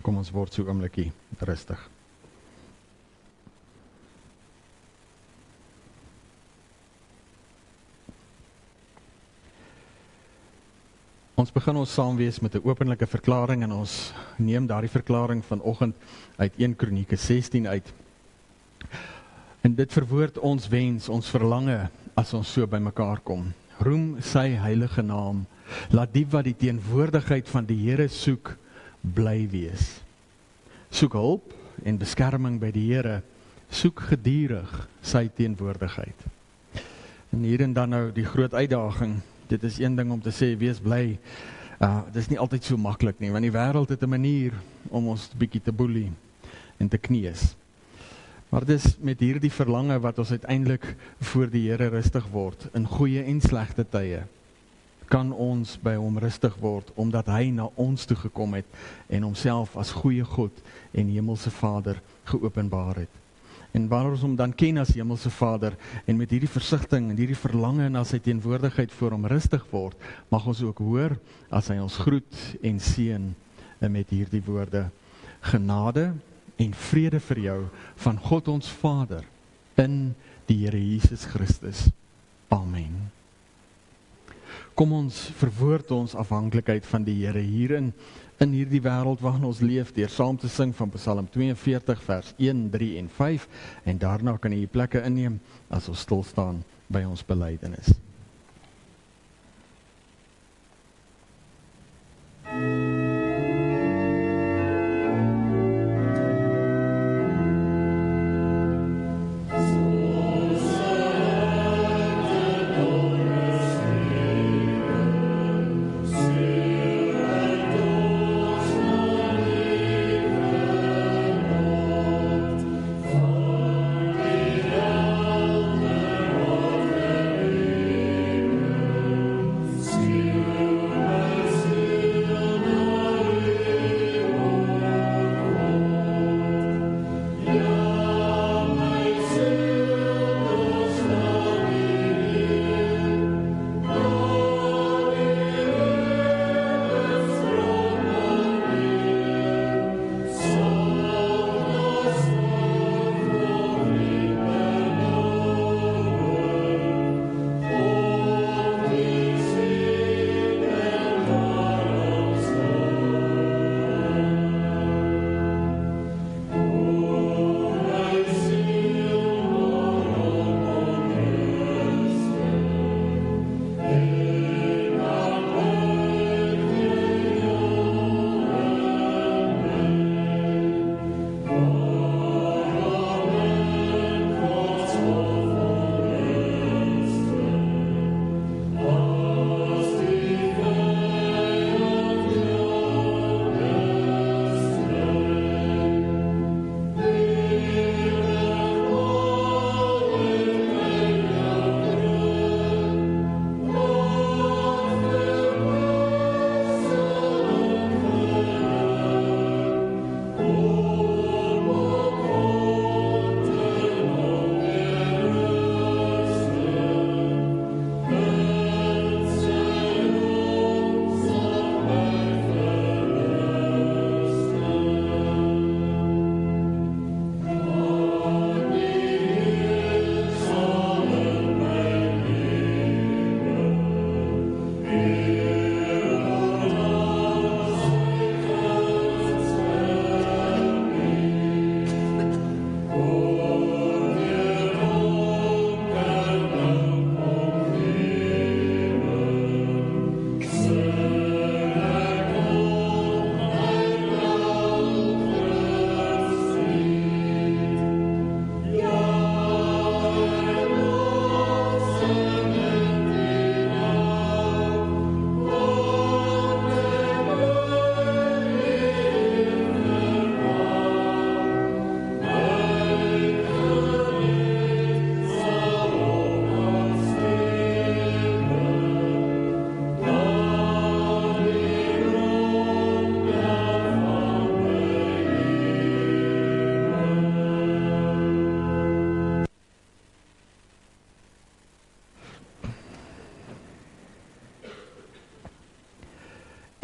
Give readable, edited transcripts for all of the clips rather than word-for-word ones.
Kom ons word so oomblikie rustig. Ons begin ons saam wees met 'n openlike verklaring en ons neem daardie verklaring vanoggend uit 1 Kronieke 16 uit. En dit verwoord ons wens, ons verlange as ons so by mekaar kom. Roem sy heilige naam. Laat die wat die teenwoordigheid van die Here soek, bly wees. Soek hulp en beskerming by die Here. Soek gedurig sy teenwoordigheid. En hier en dan nou die groot uitdaging. Dit is een ding om te sê, wees bly. Dit is nie altyd so maklik nie, want die wêreld het 'n manier om ons bietjie te boelie en te kneus. Maar dit is met hierdie verlange wat ons uiteindelik voor die Here rustig word, in goeie en slegte tye, kan ons by hom rustig word, omdat hy na ons toe gekom het en homself as goeie God en hemelse Vader geopenbaar het. En wanneer ons hom dan ken as hemelse Vader, en met hierdie versigtiging en hierdie verlange na sy teenwoordigheid voor hom rustig word, mag ons ook hoor as hy ons groet en seën met hierdie woorde: genade en vrede vir jou van God ons Vader in die Here Jesus Christus. Amen. Kom ons verwoord ons afhanklikheid van die Here hierin, in hierdie wêreld waarin ons leef, deur saam te sing van Psalm 42 vers 1, 3 en 5, en daarna kan jy plekke inneem as ons stil staan by ons belydenis.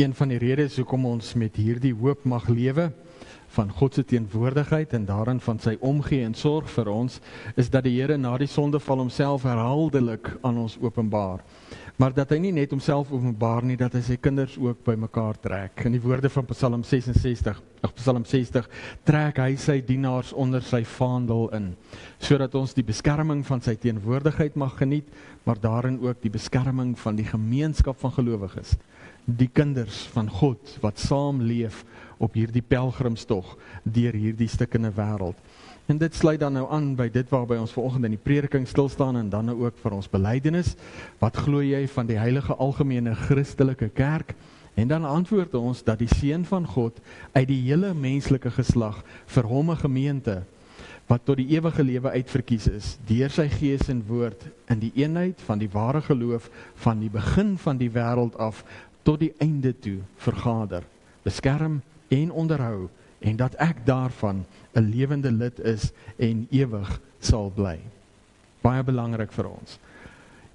Een van die redes hoekom ons met hierdie hoop mag lewe, van God se teenwoordigheid en daarin van sy omgee en sorg vir ons, is dat die Here na die sondeval homself herhaaldelik aan ons openbaar. Maar dat hy nie net homself openbaar nie, dat hy sy kinders ook by mekaar trek. In die woorde van Psalm 60, trek hy sy dienaars onder sy vaandel in, sodat ons die beskerming van sy teenwoordigheid mag geniet, maar daarin ook die beskerming van die gemeenskap van gelowiges, die kinders van God, wat saam leef op hierdie pelgrimstog, deur hierdie stikkende wêreld. En dit sluit dan nou aan by dit waarby ons vanoggend in die prediking stil staan en dan nou ook vir ons belydenis. Wat glo jy van die heilige algemene Christelike kerk? En dan antwoord ons dat die Seun van God uit die hele menslike geslag vir hom 'n gemeente wat tot die ewige lewe uitverkies is, deur sy gees en woord in die eenheid van die ware geloof van die begin van die wêreld af tot die einde toe vergader, beskerm en onderhou, en dat ek daarvan 'n lewende lid is en ewig sal bly. Baie belangrik vir ons.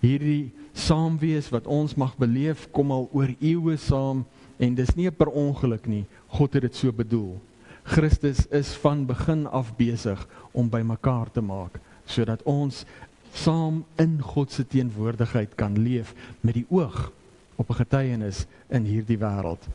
Hierdie saamwees wat ons mag beleef, kom al oor eeue saam, en dis nie per ongeluk nie, God het dit so bedoel. Christus is van begin af besig om by mekaar te maak, sodat ons saam in God se teenwoordigheid kan leef, met die oog op 'n getuienis in hierdie wêreld.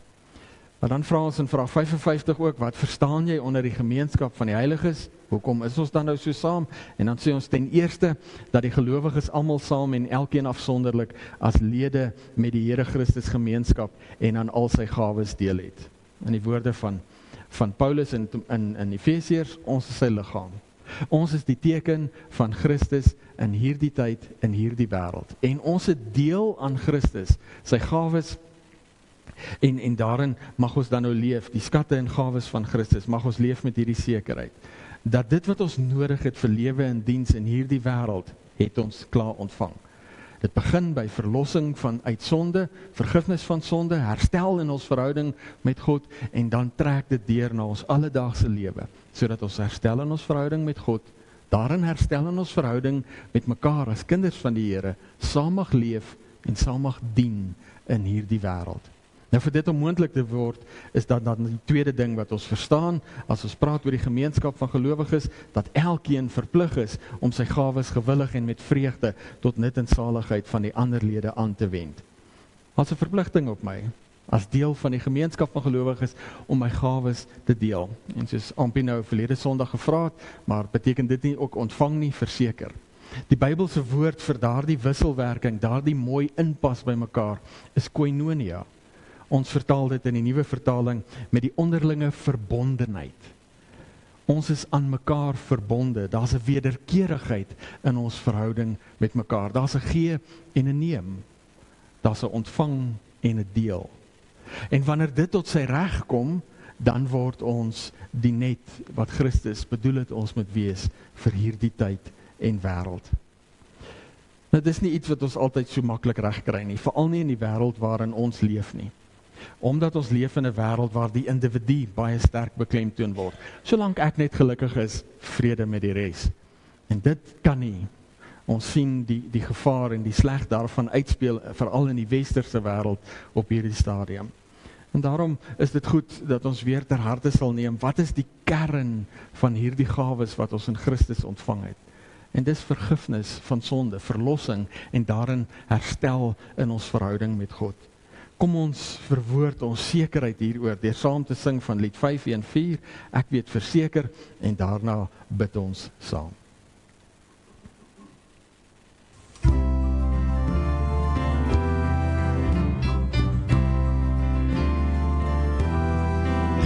Maar dan vra ons in vraag 55 ook, wat verstaan jy onder die gemeenskap van die heiliges? Hoekom is ons dan nou so saam? En dan sê ons ten eerste, dat die gelowiges almal saam en elkeen afsonderlik as lede met die Here Christus gemeenskap en aan al sy gawes deel het. In die woorde van Paulus in Efesiërs, ons is sy liggaam. Ons is die teken van Christus in hierdie tyd, in hierdie wêreld. En ons het deel aan Christus, sy gawes, en daarin mag ons dan nou leef, die skatte en gawes van Christus, mag ons leef met hierdie sekerheid, dat dit wat ons nodig het vir lewe en diens in hierdie wêreld, het ons klaar ontvang. Dit begin by verlossing van uit sonde, vergifnis van sonde, herstel in ons verhouding met God, en dan trek dit deur na ons alledaagse lewe, sodat ons herstel in ons verhouding met God, daarin herstel in ons verhouding met mekaar as kinders van die Here, saam mag leef en saam mag dien in hierdie wêreld. Nou vir dit om moontlik te word, is dat dan die tweede ding wat ons verstaan, as ons praat oor die gemeenskap van gelowiges, dat elkeen verplig is om sy gawes gewillig en met vreugde tot nut en saligheid van die ander lede aan te wend. As 'n verpligting op my, as deel van die gemeenskap van gelowiges, om my gawes te deel. En soos Ampie nou verlede Sondag gevra het, maar beteken dit nie ook ontvang nie, verseker. Die Bybelse woord vir daardie wisselwerking, daardie mooi inpas by mekaar, is koinonia. Ons vertaal dit in die nuwe vertaling met die onderlinge verbondenheid. Ons is aan mekaar verbonde, daar's 'n wederkerigheid in ons verhouding met mekaar. Daar's 'n gee en 'n neem. Daar's 'n ontvang en 'n deel. En wanneer dit tot sy reg kom, dan word ons die net wat Christus bedoel het ons moet wees vir hierdie tyd en wêreld. Nou, dis nie iets wat ons altyd so maklik regkry nie, veral nie in die wêreld waarin ons leef nie. Omdat ons leef in 'n wêreld waar die individu baie sterk beklemtoon word. Solank ek net gelukkig is, vrede met die res. En dit kan nie. Ons sien die gevaar en die sleg daarvan uitspeel, veral in die westerse wêreld op hierdie stadium. En daarom is dit goed dat ons weer ter harte sal neem, wat is die kern van hierdie gawes wat ons in Christus ontvang het? En dis vergifnis van sonde, verlossing en daarin herstel in ons verhouding met God. Kom ons verwoord ons sekerheid hieroor deur saam te sing van lied 514, ek weet verseker, en daarna bid ons saam.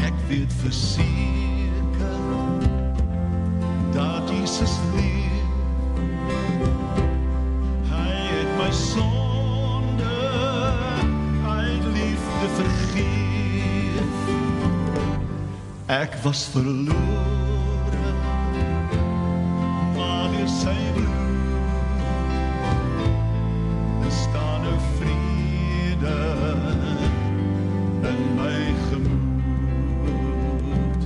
Ek weet verseker dat Jesus leef. Hy het my sonde uit liefde vergeef. Ek was verlore, maar deur sy bloed is daar nou vrede in my gemoed.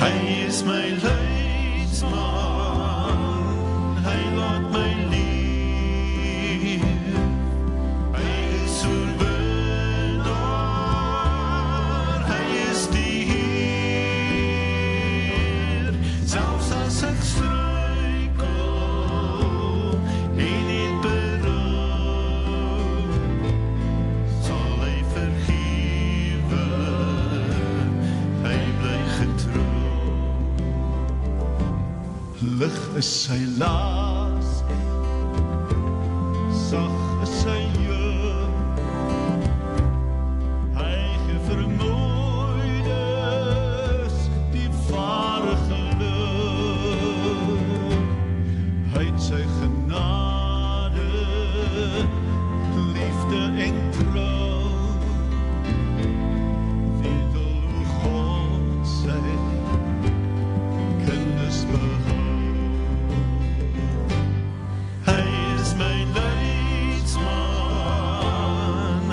Hy is my leidsman, hy laat my leef. Hy is oorwinnaar, hy is die Heer. Lig is sy laas, sag is sy juk. Hy gee vermoeides die ware geluk. Hy het sy genade, liefde en trouw. Wie wil hoe God sy kinders behou. Hy is my leidsman,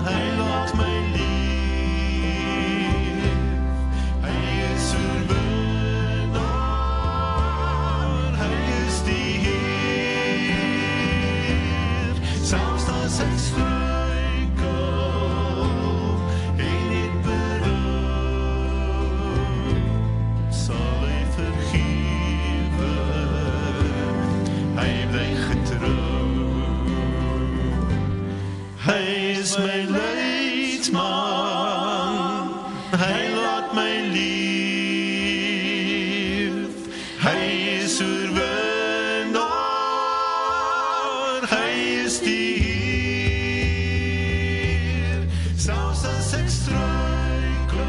hy laat my lief. Hy is oorwinnaar, hy is die Heer. Selfs as ek struikel en niet berou, sal hy vergewe, hy bly getrou. Hy is my leidsman, hy laat my lief. Hy is oorwinnaar, hy is die Heer. Selfs as ek struikel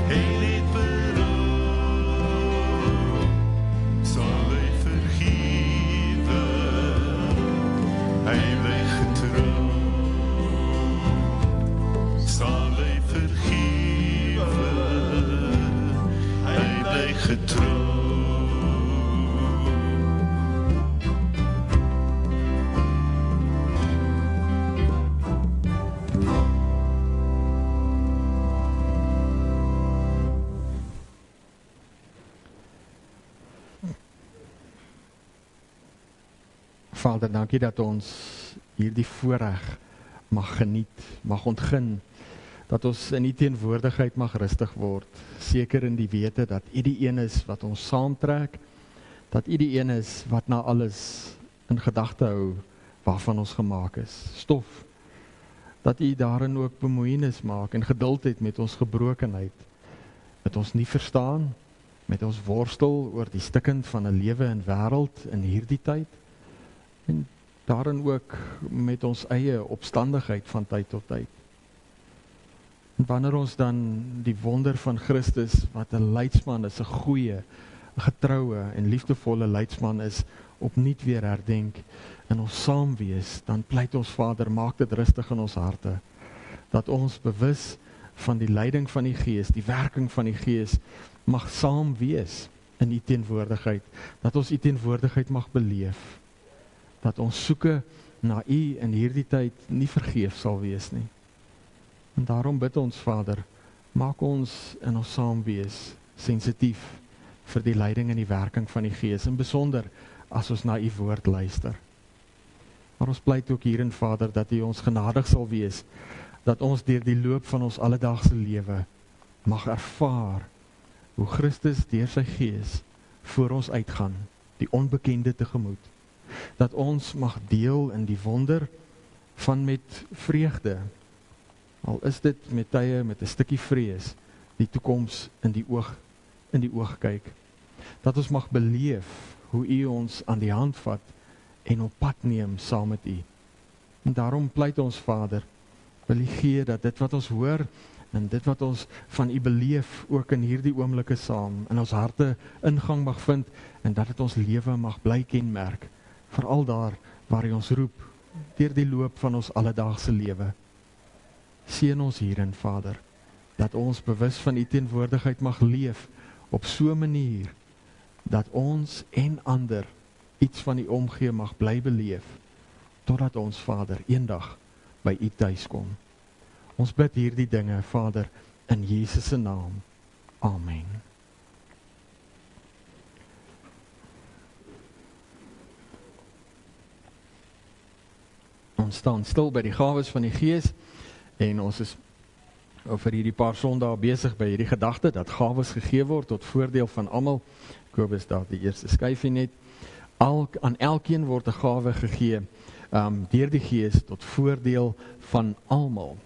en niet berou, sal hy vergewe, hy bly getrou. Sal hy vergewe, hy bly getrou. Vader, dankie dat ons hierdie voorreg mag geniet, mag ontgin, dat ons in die teenwoordigheid mag rustig word, seker in die wete dat U die een is wat ons saamtrek, dat U die een is wat na alles in gedagte hou waarvan ons gemaak is, stof, dat U daarin ook bemoeienis maak en geduld het met ons gebrokenheid, met ons nie verstaan, met ons worstel oor die stikkend van 'n lewe en wêreld in hierdie tyd, en daarin ook met ons eie opstandigheid van tyd tot tyd. En wanneer ons dan die wonder van Christus, wat 'n leidsman is, 'n goeie, 'n getroue en liefdevolle leidsman is, opnuut weer herdenk en ons saam wees, dan pleit ons Vader, maak dit rustig in ons harte, dat ons bewus van die leiding van die Gees, die werking van die Gees, mag saam wees in U teenwoordigheid, dat ons U teenwoordigheid mag beleef, dat ons soeke na U in hierdie tyd nie vergeef sal wees nie. En daarom bid ons Vader, maak ons in ons saam wees sensitief vir die leiding en die werking van die Gees, en besonder as ons na U woord luister. Maar ons pleit ook hierin, Vader, dat U ons genadig sal wees, dat ons deur die loop van ons alledaagse lewe mag ervaar hoe Christus deur sy Gees voor ons uitgaan, die onbekende tegemoet. Dat ons mag deel in die wonder van met vreugde, al is dit met tye met 'n stukkie vrees, die toekoms in die oog kyk. Dat ons mag beleef hoe U ons aan die hand vat en op pad neem saam met U. En daarom pleit ons Vader, wil U gee dat dit wat ons hoor en dit wat ons van U beleef ook in hierdie oomblikke saam in ons harte ingang mag vind en dat dit ons lewe mag bly kenmerk, veral daar waar U ons roep deur die loop van ons alledaagse lewe. Seën ons hierin, Vader, dat ons bewus van U teenwoordigheid mag leef op so 'n manier dat ons en ander iets van U omgee mag bly beleef, totdat ons, Vader, eendag by U tuis kom. Ons bid hierdie dinge, Vader, in Jesus se naam. Amen. Ons staan stil by die gawes van die Gees, en ons is vir hierdie paar sondae besig by hierdie gedagte, dat gawes gegee word tot voordeel van almal. Kobus daar die eerste skyfie net. Aan elkeen word 'n gawe gegee, deur die Gees tot voordeel van almal.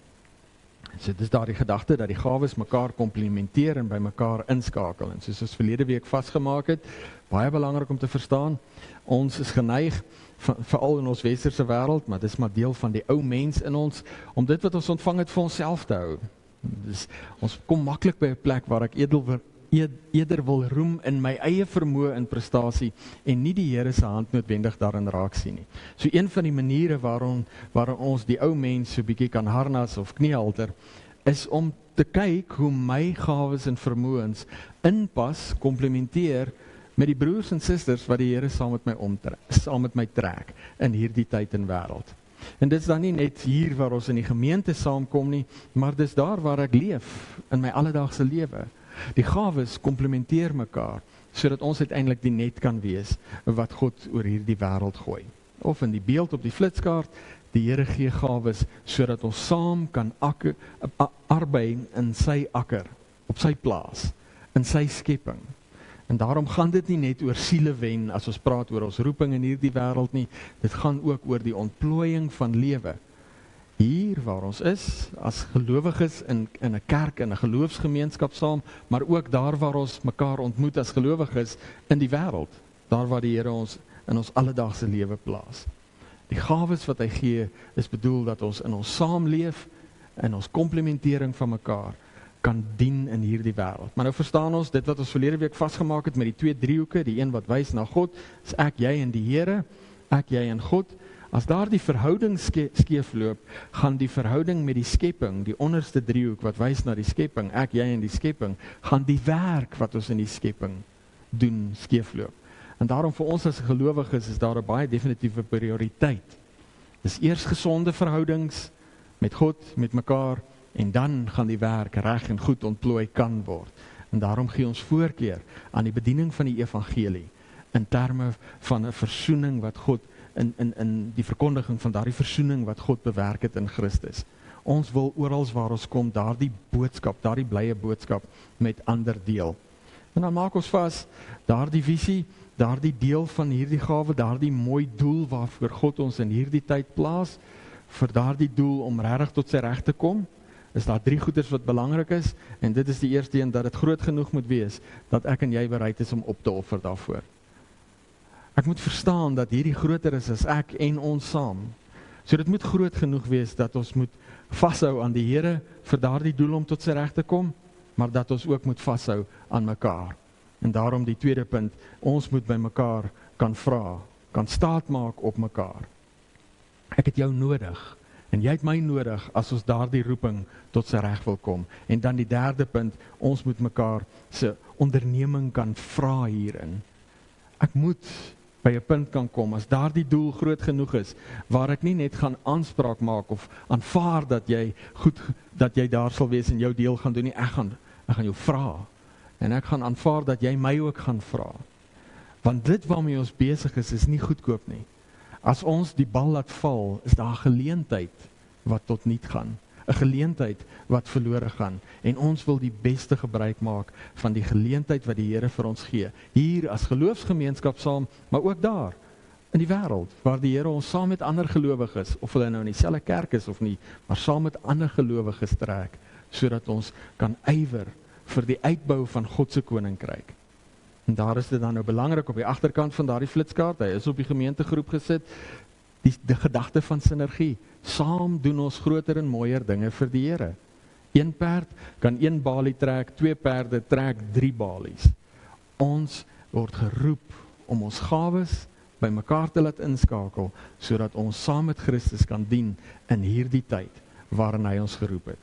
So dis daar die gedagte dat die gawes mekaar komplementeer en by mekaar inskakel. En soos ons verlede week vasgemaak het, baie belangrik om te verstaan, ons is geneig, veral in ons westerse wêreld, maar dis maar deel van die ou mens in ons, om dit wat ons ontvang het vir onsself te hou. Dus ons kom maklik by 'n plek waar ek eerder wil roem in my eie vermoë en prestasie en nie die Here se hand noodwendig daarin raak sien nie. So een van die maniere waarom ons die ou mens so bietjie kan harnas of kniehalter, is om te kyk hoe my gawes en vermoëns inpas, komplementeer met die broers en susters wat die Here saam met my trek in hierdie tyd en wêreld. En dit is dan nie net hier waar ons in die gemeente saamkom nie, maar dis daar waar ek leef in my alledaagse lewe. Die gawes komplementeer mekaar, sodat ons uiteindelik die net kan wees wat God oor hierdie wêreld gooi. Of in die beeld op die flitskaart, die Here gee gawes sodat ons saam kan arbei in sy akker, op sy plaas, in sy skepping. En daarom gaan dit nie net oor siele wen as ons praat oor ons roeping in hierdie wêreld nie, dit gaan ook oor die ontplooiing van lewe. Hier waar ons is, as gelowiges in 'n kerk, in 'n geloofsgemeenskap saam, maar ook daar waar ons mekaar ontmoet as gelowiges in die wêreld, daar waar die Here ons in ons alledaagse lewe plaas. Die gawes wat hy gee, is bedoel dat ons in ons saamleef, in ons komplementering van mekaar, kan dien in hierdie wêreld. Maar nou verstaan ons, dit wat ons verlede week vasgemaak het met die 2 driehoeke, die een wat wys na God, is ek, jy en die Here, ek, jy en God. As daar die verhouding skeefloop, gaan die verhouding met die skepping, die onderste driehoek wat wys na die skepping, ek, jy en die skepping, gaan die werk wat ons in die skepping doen skeefloop. En daarom vir ons as gelowiges is daar 'n baie definitiewe prioriteit. Dis eers gesonde verhoudings met God, met mekaar, en dan gaan die werk reg en goed ontplooi kan word. En daarom gee ons voorkeur aan die bediening van die evangelie, in terme van 'n versoening wat God, in die verkondiging van daardie versoening wat God bewerk het in Christus. Ons wil oral waar ons kom, daardie boodskap, daardie blye boodskap met ander deel. En dan maak ons vas, daardie visie, daardie deel van hierdie gawe, daardie mooi doel waarvoor God ons in hierdie tyd plaas, vir daardie doel om regtig tot sy reg te kom, is daar 3 goeders wat belangrik is, en dit is die eerste een, dat dit groot genoeg moet wees, dat ek en jy bereid is om op te offer daarvoor. Ek moet verstaan dat hierdie groter is as ek en ons saam. So dit moet groot genoeg wees, dat ons moet vashou aan die Here, vir daardie doel om tot sy reg te kom, maar dat ons ook moet vashou aan mekaar. En daarom die tweede punt, ons moet by mekaar kan vra, kan staat maak op mekaar. Ek het jou nodig, en jy het my nodig, as ons daardie roeping tot sy reg wil kom. En dan die derde punt, ons moet mekaar se onderneming kan vra hierin. Ek moet by 'n punt kan kom, as daardie doel groot genoeg is, waar ek nie net gaan aanspraak maak, of aanvaar dat jy daar sal wees en jou deel gaan doen nie, ek gaan jou vra, en ek gaan aanvaar dat jy my ook gaan vra. Want dit waarmee ons besig is nie goedkoop nie. As ons die bal laat val, is daar 'n geleentheid wat tot niet gaan. 'n Geleentheid wat verlore gaan. En ons wil die beste gebruik maak van die geleentheid wat die Here vir ons gee. Hier as geloofsgemeenskap saam, maar ook daar in die wêreld, waar die Here ons saam met ander gelowiges, of hulle nou in dieselfde kerk is of nie, maar saam met ander gelowiges trek, sodat ons kan ywer vir die uitbou van God se koninkryk. En daar is dit dan nou belangrik op die agterkant van daardie flitskaart, hy is op die gemeentegroep gesit, die gedagte van sinergie. Saam doen ons groter en mooier dinge vir die Here. 1 perd kan 1 balie trek, 2 perde trek 3 balies. Ons word geroep om ons gawes by mekaar te laat inskakel, sodat ons saam met Christus kan dien in hierdie tyd waarin hy ons geroep het.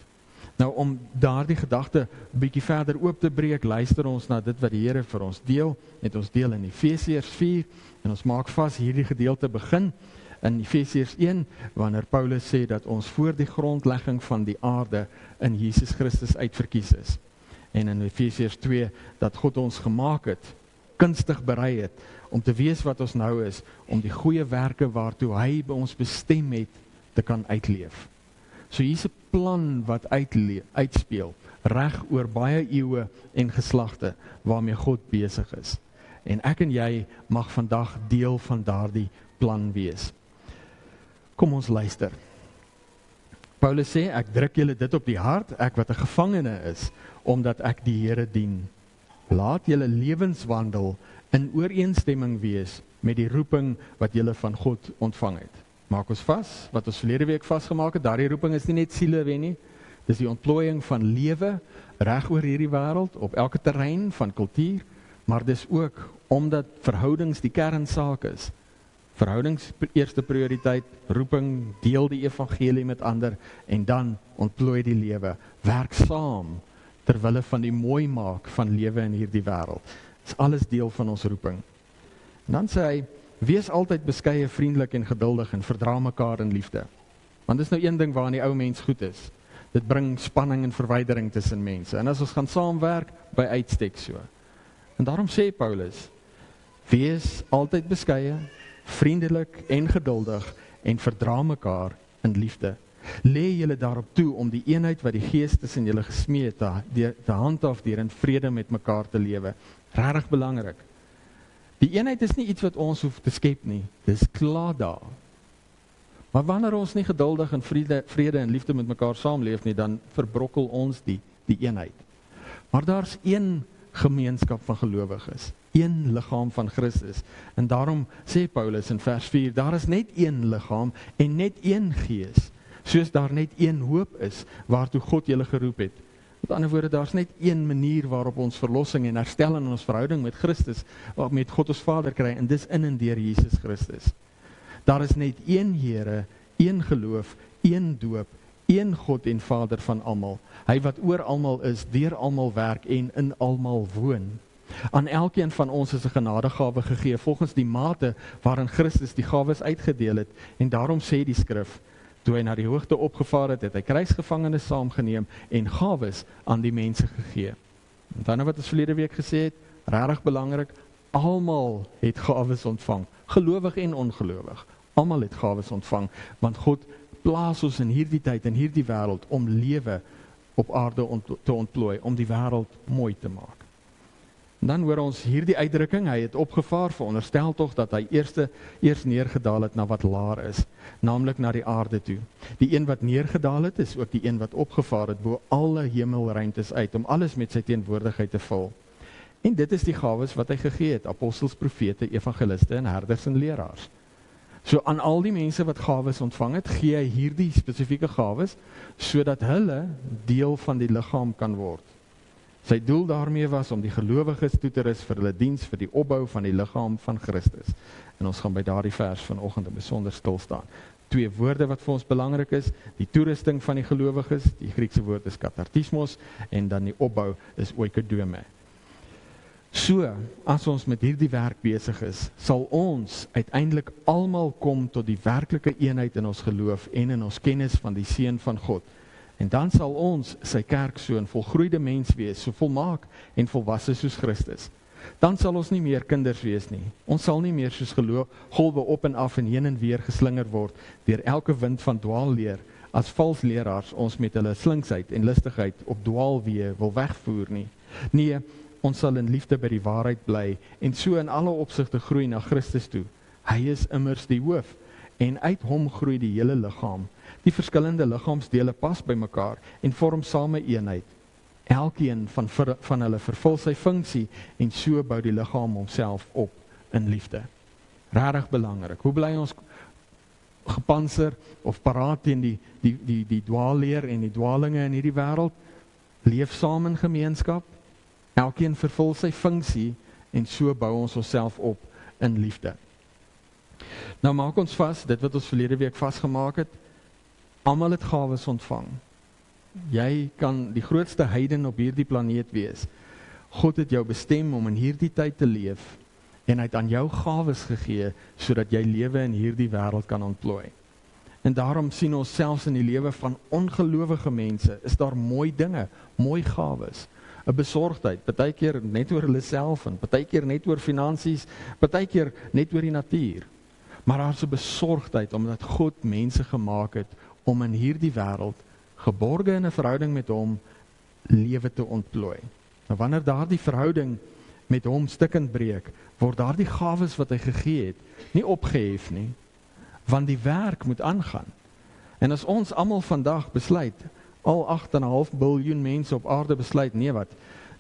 Nou om daardie gedagte bietjie verder oop te breek, luister ons na dit wat die Here vir ons deel, het ons deel in Efesiërs 4, en ons maak vas hierdie gedeelte begin in Efesiërs 1, wanneer Paulus sê dat ons voor die grondlegging van die aarde in Jesus Christus uitverkies is. En in Efesiërs 2, dat God ons gemaak het, kunstig berei het, om te wees wat ons nou is, om die goeie werke waartoe hy by ons bestem het, te kan uitleef. So hier is 'n plan wat uitspeel, reg oor baie eeue en geslagte, waarmee God besig is. En ek en jy mag vandag deel van daardie plan wees. Kom ons luister. Paulus sê, ek druk julle dit op die hart, ek wat 'n gevangene is, omdat ek die Here dien. Laat julle lewenswandel in ooreenstemming wees met die roeping wat julle van God ontvang het. Maak ons vas, wat ons verlede week vasgemaak het, daardie roeping is nie net siele wen nie, dis die ontplooiing van lewe reg oor hierdie wêreld, op elke terrein van kultuur, maar dis ook omdat verhoudings die kernsaak is. Verhoudings eerste prioriteit, roeping, deel die evangelie met ander en dan ontplooi die lewe. Werk saam terwille van die mooi maak van lewe in hierdie wêreld. Dis alles deel van ons roeping. En dan sê hy, wees altyd beskeie, vriendelik en geduldig en verdra mekaar in liefde. Want dis nou een ding waarin die ou mens goed is. Dit bring spanning en verwydering tussen mense. En as ons gaan saamwerk, by uitstek so. En daarom sê Paulus, wees altyd beskeie, vriendelik en geduldig en verdra mekaar in liefde. Lê julle daarop toe om die eenheid wat die Gees tussen julle gesmee het te handhaaf deur in vrede met mekaar te lewe. Regtig belangrik. Die eenheid is nie iets wat ons hoef te skep nie. Dis klaar daar. Maar wanneer ons nie geduldig en vrede en liefde met mekaar saamleef nie, dan verbrokkel ons die eenheid. Maar daar's een gemeenskap van gelowiges, een liggaam van Christus. En daarom sê Paulus in vers 4, daar is net een liggaam en net een Gees, soos daar net een hoop is, waartoe God julle geroep het. Met ander woorde, daar's net een manier waarop ons verlossing en herstel in ons verhouding met Christus, met God ons Vader kry, en dis in en deur Jesus Christus. Daar is net een Here, een geloof, een doop, een God en Vader van almal. Hy wat oor almal is, deur almal werk en in almal woon. Aan elkeen van ons is 'n genadegawe gegee, volgens die mate waarin Christus die gawes uitgedeel het. En daarom sê die skrif, toe hy na die hoogte opgevaar het, het hy kruisgevangenes saamgeneem en gawes aan die mense gegee. En dan wat ons verlede week gesê het, regtig belangrik, almal het gawes ontvang, gelowig en ongelowig. Almal het gawes ontvang, want God plaas ons in hierdie tyd, in hierdie wêreld, om lewe op aarde te ontplooi, om die wêreld mooi te maak. En dan hoor ons hierdie uitdrukking, hy het opgevaar, veronderstel tog dat hy eers neergedaal het na wat laer is, naamlik na die aarde toe. Die een wat neergedaal het, is ook die een wat opgevaar het, bo alle hemelruimtes uit, om alles met sy teenwoordigheid te vul. En dit is die gawes wat hy gegee het, apostels, profete, evangeliste en herders en leraars. So aan al die mense wat gawes ontvang het, gee hy hierdie spesifieke gawes, sodat hulle deel van die liggaam kan word. Sy doel daarmee was om die gelowiges toe te rus vir hulle diens vir die opbou van die liggaam van Christus. En ons gaan by daardie vers vanoggend besonder stil staan. 2 woorde wat vir ons belangrik is, die toerusting van die gelowiges, die Griekse woord is katartismos, en dan die opbou is oikodome. So, as ons met hierdie werk besig is, sal ons uiteindelik almal kom tot die werklike eenheid in ons geloof en in ons kennis van die Seun van God. En dan sal ons, sy kerk, so 'n volgroeide mens wees, so volmaak en volwasse soos Christus. Dan sal ons nie meer kinders wees nie. Ons sal nie meer soos golwe op en af en heen en weer geslinger word deur elke wind van dwaalleer, as vals leraars ons met hulle slinksheid en listigheid op dwaalweë wil wegvoer nie. Nee, ons sal in liefde by die waarheid bly en so in alle opsigte groei na Christus toe. Hy is immers die hoof en uit hom groei die hele liggaam. Die verskillende liggaamsdele pas by mekaar en vorm same eenheid. Elkeen van hulle vervul sy funksie en so bou die liggaam homself op in liefde. Regtig belangrik. Hoe bly ons gepantser of paraat teen die dwaalleer en die dwalinge in hierdie wêreld? Leef saam in gemeenskap. Elkeen vervul sy funksie en so bou ons onsself op in liefde. Nou maak ons vas, dit wat ons verlede week vasgemaak het, almal het gawes ontvang. Jy kan die grootste heiden op hierdie planeet wees. God het jou bestem om in hierdie tyd te leef en hy het aan jou gawes gegee sodat jy lewe in hierdie wêreld kan ontplooi. En daarom sien ons selfs in die lewe van ongelowige mense, is daar mooi dinge, mooi gawes. 'n besorgdheid, partykeer net oor hulle self en partykeer net oor finansies, partykeer net oor die natuur. Maar daar's 'n besorgdheid omdat God mense gemaak het om in hierdie wêreld geborge in 'n verhouding met hom lewe te ontplooi. Nou wanneer daardie verhouding met hom stukkend breek, word daardie gawes wat hy gegee het nie opgehef nie, want die werk moet aangaan. En as ons almal vandag besluit, al 8,5 biljoen mense op aarde besluit, nee wat,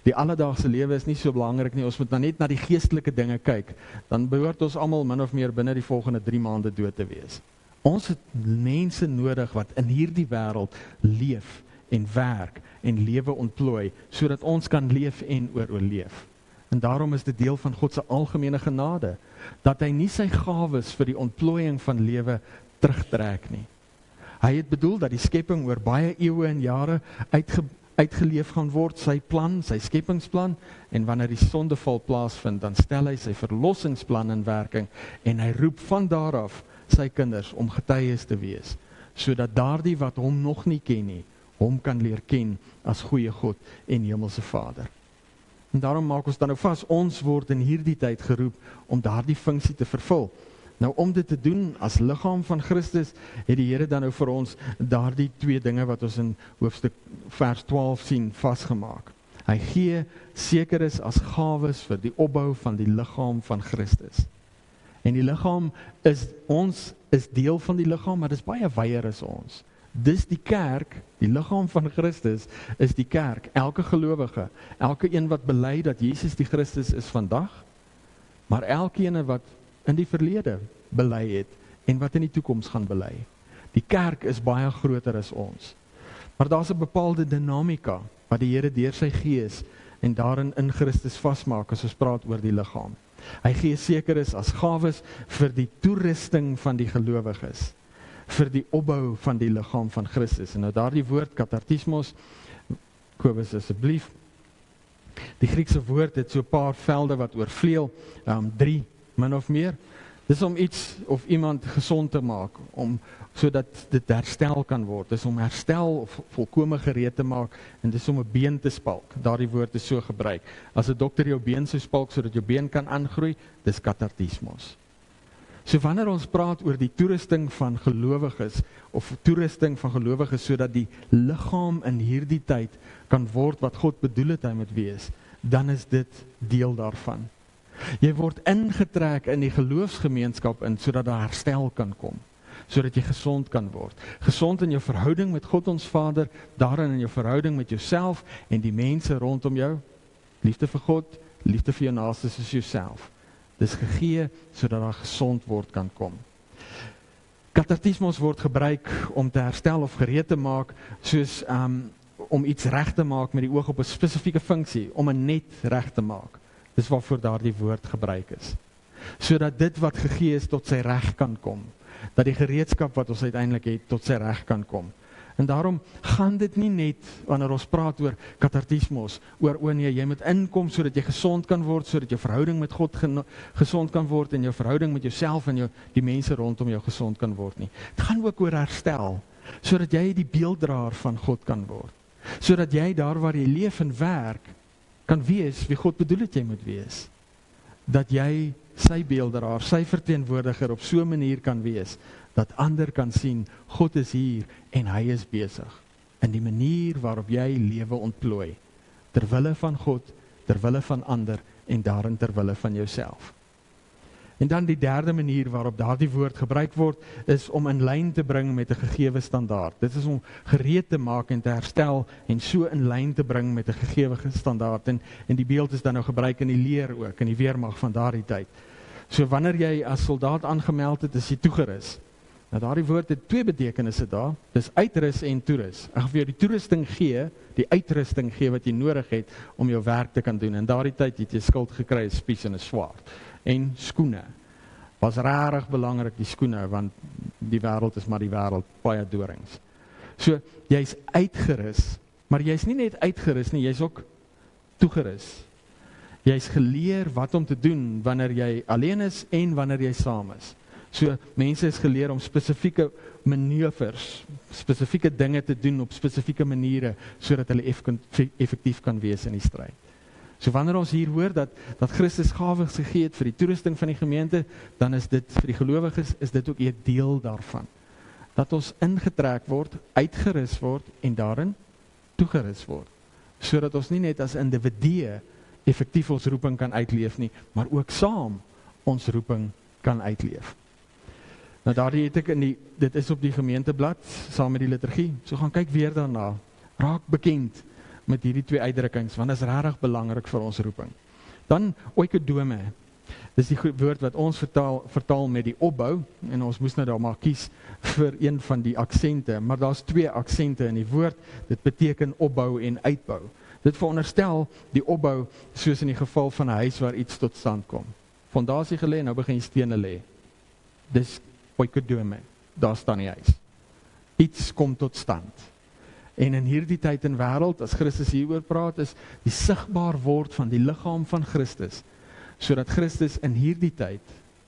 die alledaagse lewe is nie so belangrik nie, ons moet nou net na die geestelike dinge kyk, dan behoort ons almal min of meer binne die volgende 3 maande dood te wees. Ons het mense nodig wat in hierdie wêreld leef en werk en lewe ontplooi, sodat ons kan leef en oorleef. En daarom is dit deel van God se algemene genade, dat hy nie sy gawes vir die ontplooiing van lewe terugtrek nie. Hy het bedoel dat die skepping oor baie eeue en jare uitgeleef gaan word, sy plan, sy skepingsplan, en wanneer die sondeval plaasvind, dan stel hy sy verlossingsplan in werking, en hy roep van daar af sy kinders om getuies te wees, sodat daardie wat hom nog nie ken nie, hom kan leer ken as goeie God en hemelse Vader. En daarom maak ons dan nou vas, ons word in hierdie tyd geroep om daardie funksie te vervul. Nou om dit te doen as liggaam van Christus, het die Here dan nou vir ons daardie 2 dinge wat ons in hoofstuk vers 12 sien vasgemaak. Hy gee sekeres as gawes vir die opbou van die liggaam van Christus. En die liggaam ons is deel van die liggaam, maar dit is baie wyer as ons. Dis die kerk, die liggaam van Christus is die kerk, elke gelowige, elke een wat bely dat Jesus die Christus is vandag, maar elkeen wat in die verlede bely het en wat in die toekoms gaan bely. Die kerk is baie groter as ons. Maar daar's 'n bepaalde dinamika wat die Here deur sy Gees en daarin in Christus vasmaak as ons praat oor die liggaam. Hy gee sekeres as gawes vir die toerusting van die gelowiges, vir die opbou van die liggaam van Christus. En nou daardie woord katartismos, Kobus asseblief, die Griekse woord het so 'n paar velde wat oorvleuel, 3 min of meer. Dis om iets of iemand gesond te maak, sodat dit herstel kan word. Dis om herstel of volkome gereed te maak, en dis om 'n been te spalk. Daardie woord is so gebruik. As 'n dokter jou been sou spalk sodat jou been kan aangroei, dis katartismos. So wanneer ons praat oor die toerusting van gelowiges, of toerusting van gelowiges sodat die liggaam in hierdie tyd kan word wat God bedoel het hy moet wees, dan is dit deel daarvan. Jy word ingetrek in die geloofsgemeenskap sodat daar herstel kan kom, sodat jy gesond kan word. Gesond in jou verhouding met God ons Vader, daarin in jou verhouding met jouself en die mense rondom jou. Liefde vir God, liefde vir jou naaste soos jouself. Dis gegee sodat daar gesond word kan kom. Katartismos word gebruik om te herstel of gereed te maak, soos om iets reg te maak met die oog op 'n spesifieke funksie, om 'n net reg te maak. Dis waarvoor daardie woord gebruik is. Sodat dit wat gegee is tot sy reg kan kom. Dat die gereedskap wat ons uiteindelik het tot sy reg kan kom. En daarom gaan dit nie net, wanneer ons praat oor katartismos, oor nee, jy moet inkom sodat jy gesond kan word, sodat jou verhouding met God gesond kan word, en jou verhouding met jouself en die mense rondom jou gesond kan word nie. Het gaan ook oor herstel, sodat jy die beelddraer van God kan word. Sodat jy daar waar jy leef en werk, kan wees wie God bedoel het jy moet wees. Dat jy sy beelddraer, sy verteenwoordiger op so 'n manier kan wees, dat ander kan sien, God is hier en hy is besig. In die manier waarop jy lewe ontplooi. Terwille van God, terwille van ander en daarin terwille van jouself. En dan die derde manier waarop daardie woord gebruik word, is om in lyn te bring met 'n gegewe standaard. Dit is om gereed te maak en te herstel en so in lyn te bring met 'n gegewe standaard. En die beeld is dan nou gebruik in die leer ook, in die weermag van daardie tyd. So wanneer jy as soldaat aangemeld het, is jy toegerus. Nou daardie woord het 2 betekenisse daar, dis uitrus en toerus. Ek gaan vir jou die toerusting gee, die uitrusting gee wat jy nodig het om jou werk te kan doen. In daardie tyd het jy skild gekry, 'n spies en 'n swaard. En skoene. Was rarig belangrik die skoene, want die wêreld is maar die wêreld, baie dorings. So, jy's uitgerus, maar jy's nie net uitgerus nie, jy's ook toegerus. Jy's geleer wat om te doen wanneer jy alleen is en wanneer jy saam is. So, mense is geleer om spesifieke manoeuvres, spesifieke dinge te doen op spesifieke maniere, sodat hulle effektief kan wees in die stryd. So wanneer ons hier hoor dat Christus gawes gegee het vir die toerusting van die gemeente, dan is dit vir die gelowiges, is dit ook 'n deel daarvan. Dat ons ingetrek word, uitgerus word en daarin toegerus word. Sodat ons nie net as individue effektief ons roeping kan uitleef nie, maar ook saam ons roeping kan uitleef. Nou daardie het ek dit is op die gemeenteblad, saam met die liturgie, so gaan kyk weer daarna, raak bekend met hierdie 2 uitdrukkings, want dit is regtig belangrik vir ons roeping. Dan oikodome, dis die woord wat ons vertaal met die opbou, en ons moes nou daar maar kies vir een van die aksente, maar daar's 2 aksente in die woord, dit beteken opbou en uitbou. Dit veronderstel die opbou, soos in die geval van 'n huis waar iets tot stand kom. Fondasie gelê, nou begin jy stene lê. Dis oikodome, daar staan die huis. Iets kom tot stand. En in hierdie tyd en wêreld, as Christus hieroor praat, is die sigbaar word van die liggaam van Christus, sodat Christus in hierdie tyd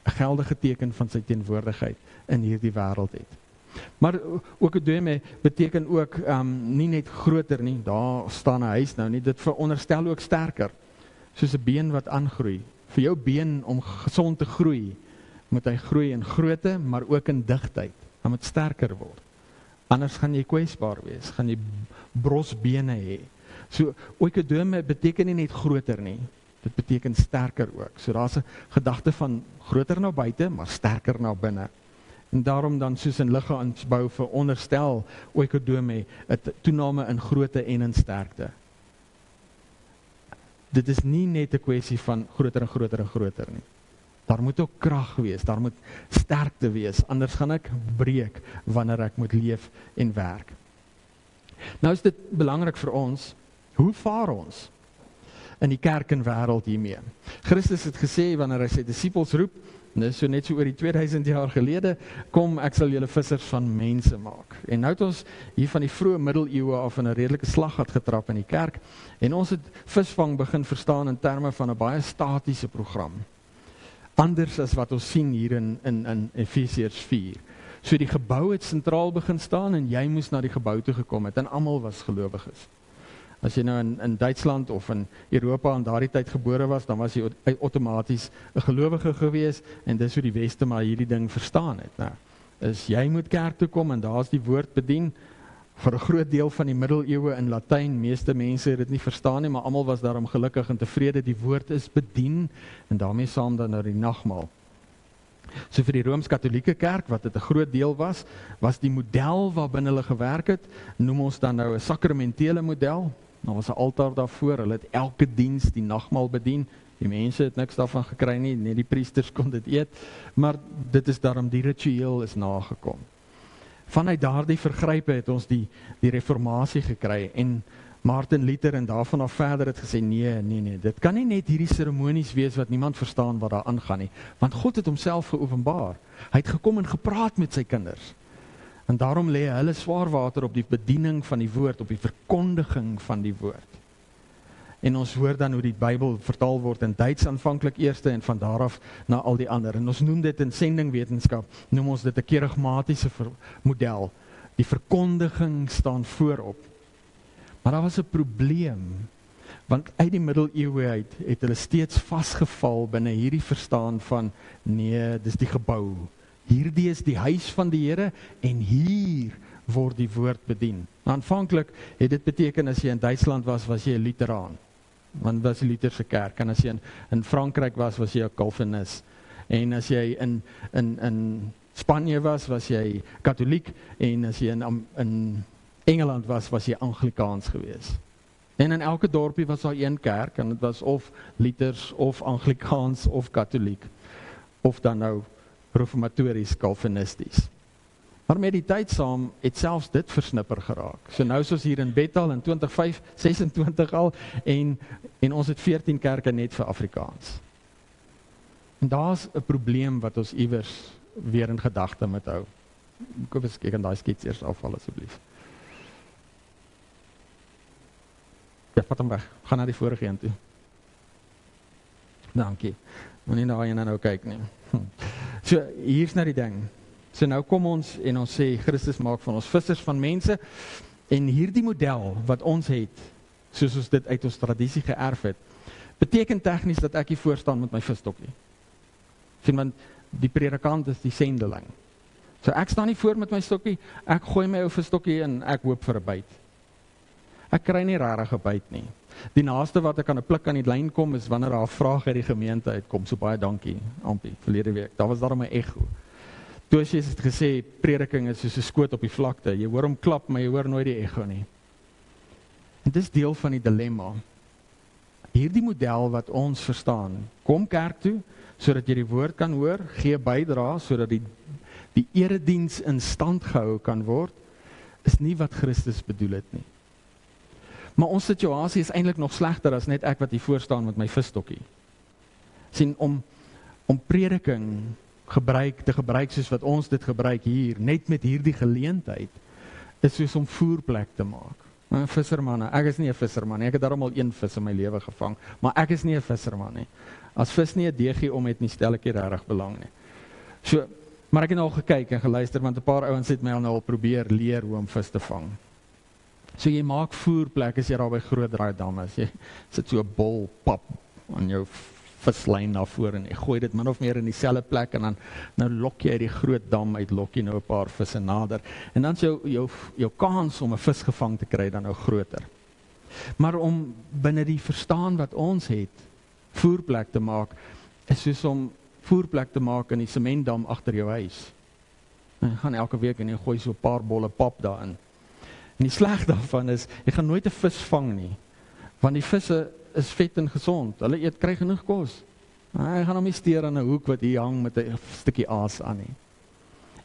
'n geldige teken van sy teenwoordigheid in hierdie wêreld het. Maar oikodome beteken ook nie net groter nie, daar staan 'n huis nou nie, dit veronderstel ook sterker, soos 'n been wat aangroei. Vir jou been om gesond te groei, moet hy groei in grootte, maar ook in digtheid. Hy moet sterker word. Anders gaan jy kwesbaar wees, gaan jy brosbene hê. So oikodome beteken nie net groter nie, dit beteken sterker ook. So daar's 'n gedagte van groter na buite, maar sterker na binne. En daarom dan soos in liggaamsbou veronderstel oikodome 'n toename in grootte en in sterkte. Dit is nie net 'n kwessie van groter en groter en groter nie. Daar moet ook krag wees, daar moet sterkte wees, anders gaan ek breek wanneer ek moet leef en werk. Nou is dit belangrik vir ons, hoe vaar ons in die kerk en wêreld hiermee? Christus het gesê, wanneer hy sy disippels roep, net so oor die 2000 jaar gelede, kom, ek sal julle vissers van mense maak. En nou het ons hier van die vroeë middeleeue af in 'n redelike slaggat getrap in die kerk, en ons het visvang begin verstaan in terme van 'n baie statiese program. Anders as wat ons sien hier in Efesiërs 4. So die gebou het sentraal begin staan, en jy moes na die gebou toe gekom het, en almal was gelowiges. As jy nou in Duitsland of in Europa in daardie tyd gebore was, dan was jy outomaties 'n gelowige gewees, en dis hoe die Weste maar hierdie ding verstaan het. Nou, is jy moet kerk toe kom, en daar's die woord bedien, vir 'n groot deel van die middeleeue in Latyn, meeste mense het dit nie verstaan nie, maar almal was daarom gelukkig en tevrede, die woord is bedien, en daarmee saam dan na die nagmaal. So vir die Rooms-Katolieke kerk, wat dit 'n groot deel was die model waarbinne hulle gewerk het, noem ons dan nou 'n sakramentele model. Nou was 'n altaar daarvoor, hulle het elke diens die nagmaal bedien. Die mense het niks daarvan gekry nie, net die priesters kon dit eet, maar dit is daarom die ritueel is nagekom. Vanuit daardie vergrype het ons die reformatie gekry, en Martin Luther en daarvan af verder het gesê, nee, dit kan nie net hierdie seremonies wees wat niemand verstaan wat daar aangaan nie, want God het homself geopenbaar. Hy het gekom en gepraat met sy kinders. En daarom lê hulle swaar water op die bediening van die woord, op die verkondiging van die woord. En ons hoor dan hoe die Bybel vertaal word in Duits aanvanklik eerste, en van daar af na al die ander. En ons noem dit in sendingwetenskap, noem ons dit 'n kerigmatiese model. Die verkondiging staan voorop. Maar daar was 'n probleem, want uit die middeleeue uit het hulle steeds vasgeval binne hierdie verstaan van, nee, dis die gebou. Hierdie is die huis van die Here, en hier word die woord bedien. Aanvanklik het dit beteken, as jy in Duitsland was jy 'n Lutheraan, want was die Lutherse kerk, en as jy in Frankryk was jy 'n Calvinist, en as jy in Spanje was jy Katoliek, en as jy in Engeland was jy Anglikaans gewees. En in elke dorpie was daar een kerk, en dit was of Luthers, of Anglikaans, of Katoliek, of dan nou reformatories, Calvinisties. Maar met die tyd saam het selfs dit versnipper geraak. So nou soos hier in Bethel in 2026 al, en ons het 14 kerke net vir Afrikaans. En daar's 'n probleem wat ons iewers weer in gedagte moet hou. Kom eens kyk aan daai skets eers afval asseblief. Ja, vat hom weg. Gaan na die vorige een toe. Dankie. Moenie na daai nou kyk nie. So, hier's nou die ding. So nou kom ons en ons sê, Christus maak van ons vissers van mense, en hierdie model wat ons het, soos ons dit uit ons tradisie geërf het, beteken tegnies dat ek hier voor staan met my visstokkie. Sien, want die predikant is die sendeling. So ek staan nie voor met my stokkie, ek gooi my ou visstokkie en ek hoop vir 'n byt. Ek kry nie regtig 'n byt nie. Die naaste wat ek aan 'n pluk aan die lyn kom, is wanneer daar 'n vraag uit die gemeente uitkom. So baie dankie, Ampie, verlede week. Daar was daarom 'n echo. Tertullius het gesê, prediking is soos 'n skoot op die vlakte. Jy hoor hom klap, maar jy hoor nooit die echo nie. En dis deel van die dilemma. Hierdie model wat ons verstaan, kom kerk toe, sodat jy die woord kan hoor, gee bydra, sodat die erediens in stand gehou kan word, is nie wat Christus bedoel het nie. Maar ons situasie is eintlik nog slegter as net ek wat hier voor staan met my visstokkie. Sien, om prediking te gebruik soos wat ons dit gebruik hier, net met hierdie geleentheid, is soos om voerplek te maak. Vissermanne, ek is nie 'n visserman nie, ek het daarom al 1 vis in my lewe gevang, maar ek is nie 'n visserman nie. As vis nie 'n deegie om het nie, stel ek nie regtig belang nie. So, maar ek het nou al gekyk en geluister, want 'n paar ouens het my al probeer leer hoe om vis te vang. So jy maak voerplek as jy daar by groot draai damme is. Jy sit so 'n bol pap aan jou vislyn na voor en jy gooi dit min of meer in dieselfde plek en dan nou lok jy uit die groot dam uit, lok jy nou 'n paar visse nader. En dan is jou kans om 'n vis gevang te kry dan nou groter. Maar om binne die verstaan wat ons het, voerplek te maak, is soos om voerplek te maak in die sementdam agter jou huis. En jy gaan elke week en jy gooi so 'n paar bolle pap daarin. En die sleg daarvan is, jy gaan nooit 'n vis vang nie, want die visse is vet en gesond, hulle kry genoeg kos. Hy gaan hom nie steur aan 'n hoek wat hier hang met 'n stukkie aas aan nie.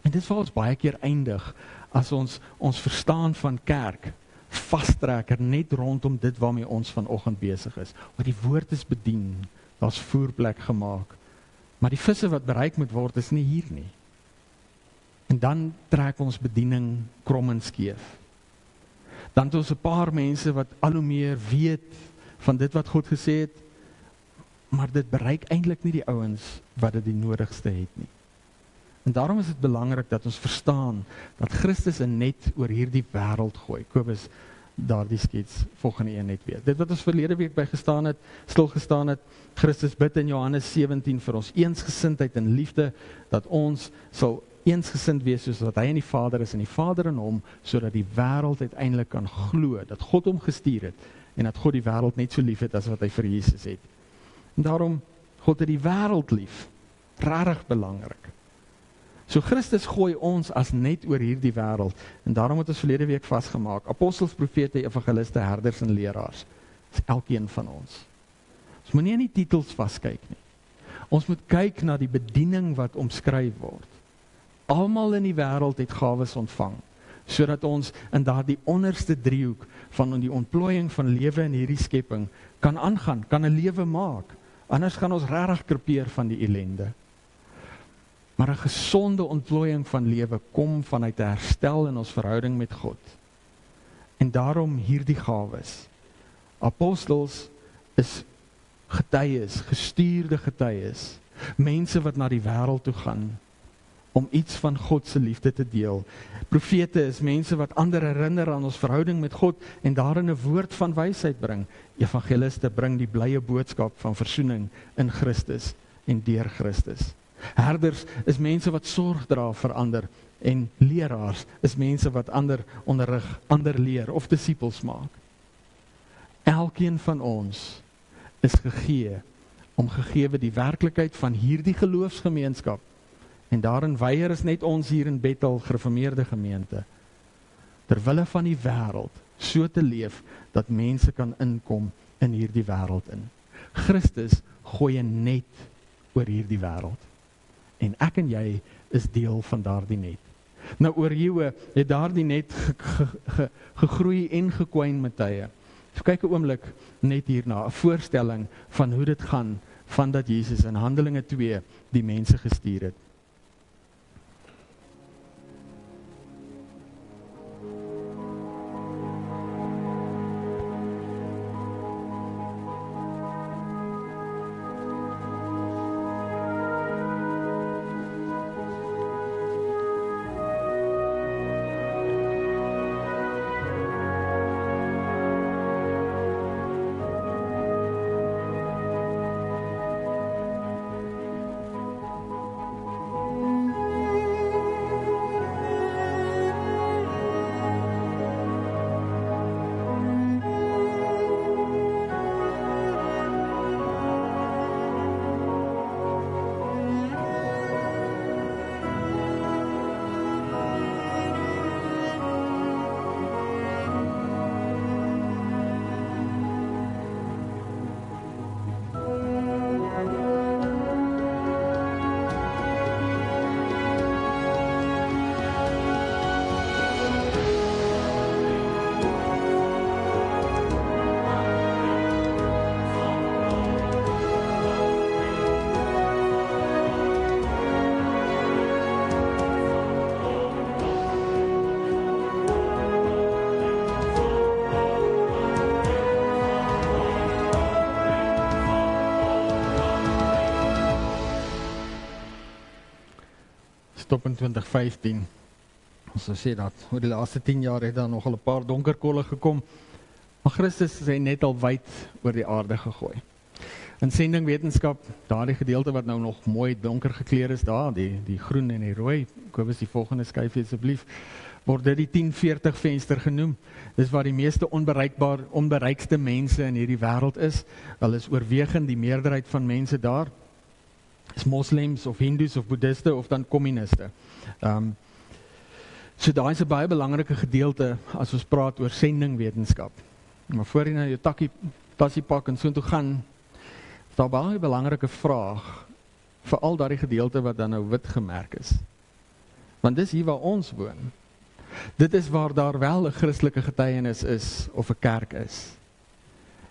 En dit waar ons baie keer eindig, as ons verstaan van kerk, vastrek net rondom dit waarmee ons vanoggend besig is. Want die woord is bedien, daar's voerplek gemaak, maar die visse wat bereik moet word is nie hier nie. En dan trek ons bediening krom en skeef. Dan het ons 'n paar mense wat al hoe meer weet van dit wat God gesê het, maar dit bereik eintlik nie die ouens wat dit die nodigste het nie. En daarom is dit belangrik dat ons verstaan dat Christus 'n net oor hierdie wêreld gooi. Kobus daardie skets volgende een net weer. Dit wat ons verlede week by stil gestaan het, Christus bid in Johannes 17 vir ons eensgesindheid en liefde, dat ons sal eensgesind wees soos wat hy in die Vader is en die Vader in hom, sodat die wêreld uiteindelik kan glo dat God hom gestuur het en dat God die wêreld net so lief het as wat hy vir Jesus het. En daarom, God het die wêreld lief, regtig belangrik. So Christus gooi ons as net oor hierdie wêreld, en daarom het ons verlede week vasgemaak, apostels, profete, evangeliste, herders en leraars, is elkeen van ons. Ons moet nie in die titels vaskyk nie. Ons moet kyk na die bediening wat omskryf word. Almal in die wêreld het gawes ontvang, sodat ons in daardie onderste driehoek van die ontplooiing van lewe in hierdie skepping kan aangaan, kan 'n lewe maak. Anders gaan ons regtig krepeer van die ellende. Maar 'n gesonde ontplooiing van lewe kom vanuit 'n herstel in ons verhouding met God. En daarom hierdie gawes. Apostels is getuies, gestuurde getuies, mense wat na die wêreld toe gaan om iets van God se liefde te deel. Profete is mense wat ander herinner aan ons verhouding met God en daarin 'n woord van wysheid bring. Evangeliste bring die blye boodskap van versoening in Christus en deur Christus. Herders is mense wat sorg dra vir ander en leraars is mense wat ander onderrig, ander leer of disippels maak. Elkeen van ons is gegee om gegeewe die werklikheid van hierdie geloofsgemeenskap. En daarin weier is net ons hier in Bethel gereformeerde gemeente, terwille van die wêreld, so te leef, dat mense kan inkom in hierdie wêreld in. Christus gooi 'n net oor hierdie wêreld. En ek en jy is deel van daardie net. Nou oor eeue het daardie net gegroei en gekwyn met tye. So kyk 'n oomblik net hierna, 'n voorstelling van hoe dit gaan, van dat Jesus in Handelinge 2 die mense gestuur het. stop in 2015. Ons sou sê dat oor die laaste 10 jaar het daar nogal 'n paar donker kolle gekom, maar Christus is hy net al wyd oor die aarde gegooi. In sendingwetenskap, daardie gedeelte wat nou nog mooi donker gekleur is daar, die groen en die rooi, Kobus die volgende skyfie asseblief, word dit die 1040 venster genoem. Dis waar die meeste onbereikste mense in hierdie wêreld is. Hulle is oorwegend die meerderheid van mense daar, is moslems of hindoes of boeddhiste of dan kommuniste. So daai is 'n baie belangrike gedeelte as ons praat oor sendingwetenskap. Maar voor jy na jou tassie pak en so toe gaan, is daar baie 'n belangrike vraag vir al daardie gedeelte wat dan nou wit gemerk is. Want dis hier waar ons woon. Dit is waar daar wel 'n Christelike getuienis is of 'n kerk is.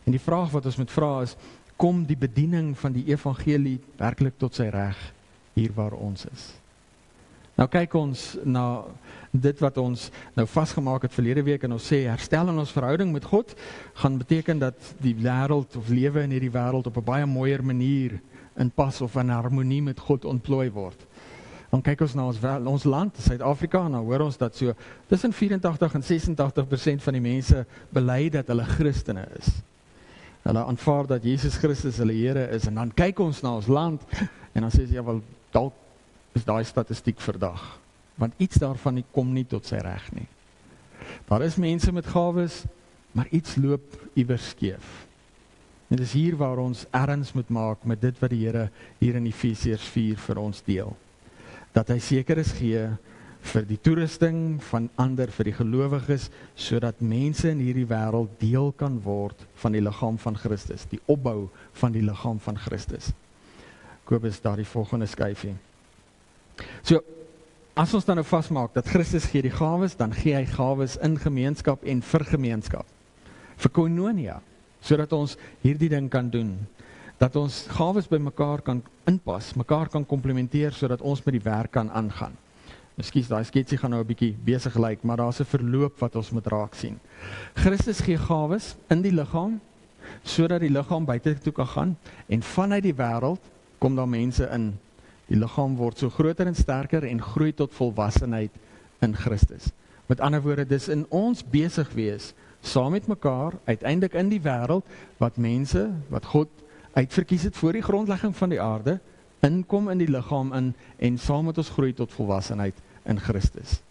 En die vraag wat ons moet vra is, kom die bediening van die evangelie werklik tot sy reg hier waar ons is? Nou kyk ons na dit wat ons nou vasgemaak het verlede week en ons sê herstel in ons verhouding met God gaan beteken dat die wêreld of lewe in hierdie wêreld op 'n baie mooier manier in pas of in harmonie met God ontplooi word. Dan kyk ons na ons land, Suid-Afrika, en dan hoor ons dat so tussen 84 en 86% van die mense bely dat hulle Christene is. Hulle aanvaar dat Jesus Christus hulle Here is, en dan kyk ons na ons land, en dan sê jy, ja, wel, dalk is daai statistiek verdag, want iets daarvan kom nie tot sy reg nie. Daar is mense met gawes, maar iets loop iewers skeef. En dis hier waar ons erns moet maak met dit wat die Here hier in Efesiërs 4 vir ons deel. Dat hy seker is gee vir die toerusting van ander, vir die gelowiges, sodat mense in hierdie wêreld deel kan word van die liggaam van Christus, die opbou van die liggaam van Christus. Kobus, daar die volgende skyfie. So, as ons dan nou vasmaak dat Christus gee die gawes, dan gee hy gawes in gemeenskap en vir gemeenskap. Vir koinonia, sodat ons hierdie ding kan doen. Dat ons gawes by mekaar kan inpas, mekaar kan komplementeer, sodat ons met die werk kan aangaan. Ekskuus, daai sketsie gaan nou 'n bietjie besig lyk, maar daar's 'n verloop wat ons moet raak sien. Christus gee gawes in die liggaam, sodat die liggaam buite toe kan gaan, en vanuit die wêreld kom daar mense in. Die liggaam word so groter en sterker en groei tot volwassenheid in Christus. Met ander woorde, dis in ons besig wees, saam met mekaar, uiteindelik in die wêreld, wat mense, wat God uitverkies het voor die grondlegging van die aarde, inkom in die liggaam in, en saam met ons groei tot volwassenheid in Christus.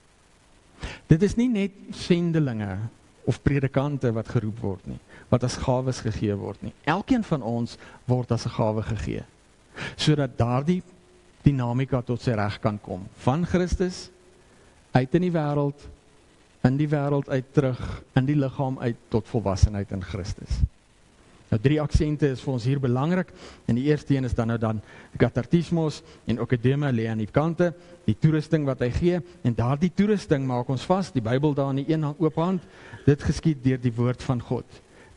Dit is nie net sendelinge of predikante wat geroep word nie, wat as gawes gegee word nie. Elkeen van ons word as 'n gawe gegee, sodat daardie dinamika tot sy reg kan kom. Van Christus, uit in die wêreld uit terug, in die liggaam uit tot volwassenheid in Christus. Nou 3 aksente is vir ons hier belangrik, en die eerste een is dan katartismos en okedema lê aan die kante, die toerusting wat hy gee, en daardie toerusting maak ons vas, die Bybel daar in die een oop hand, dit geskied deur die woord van God.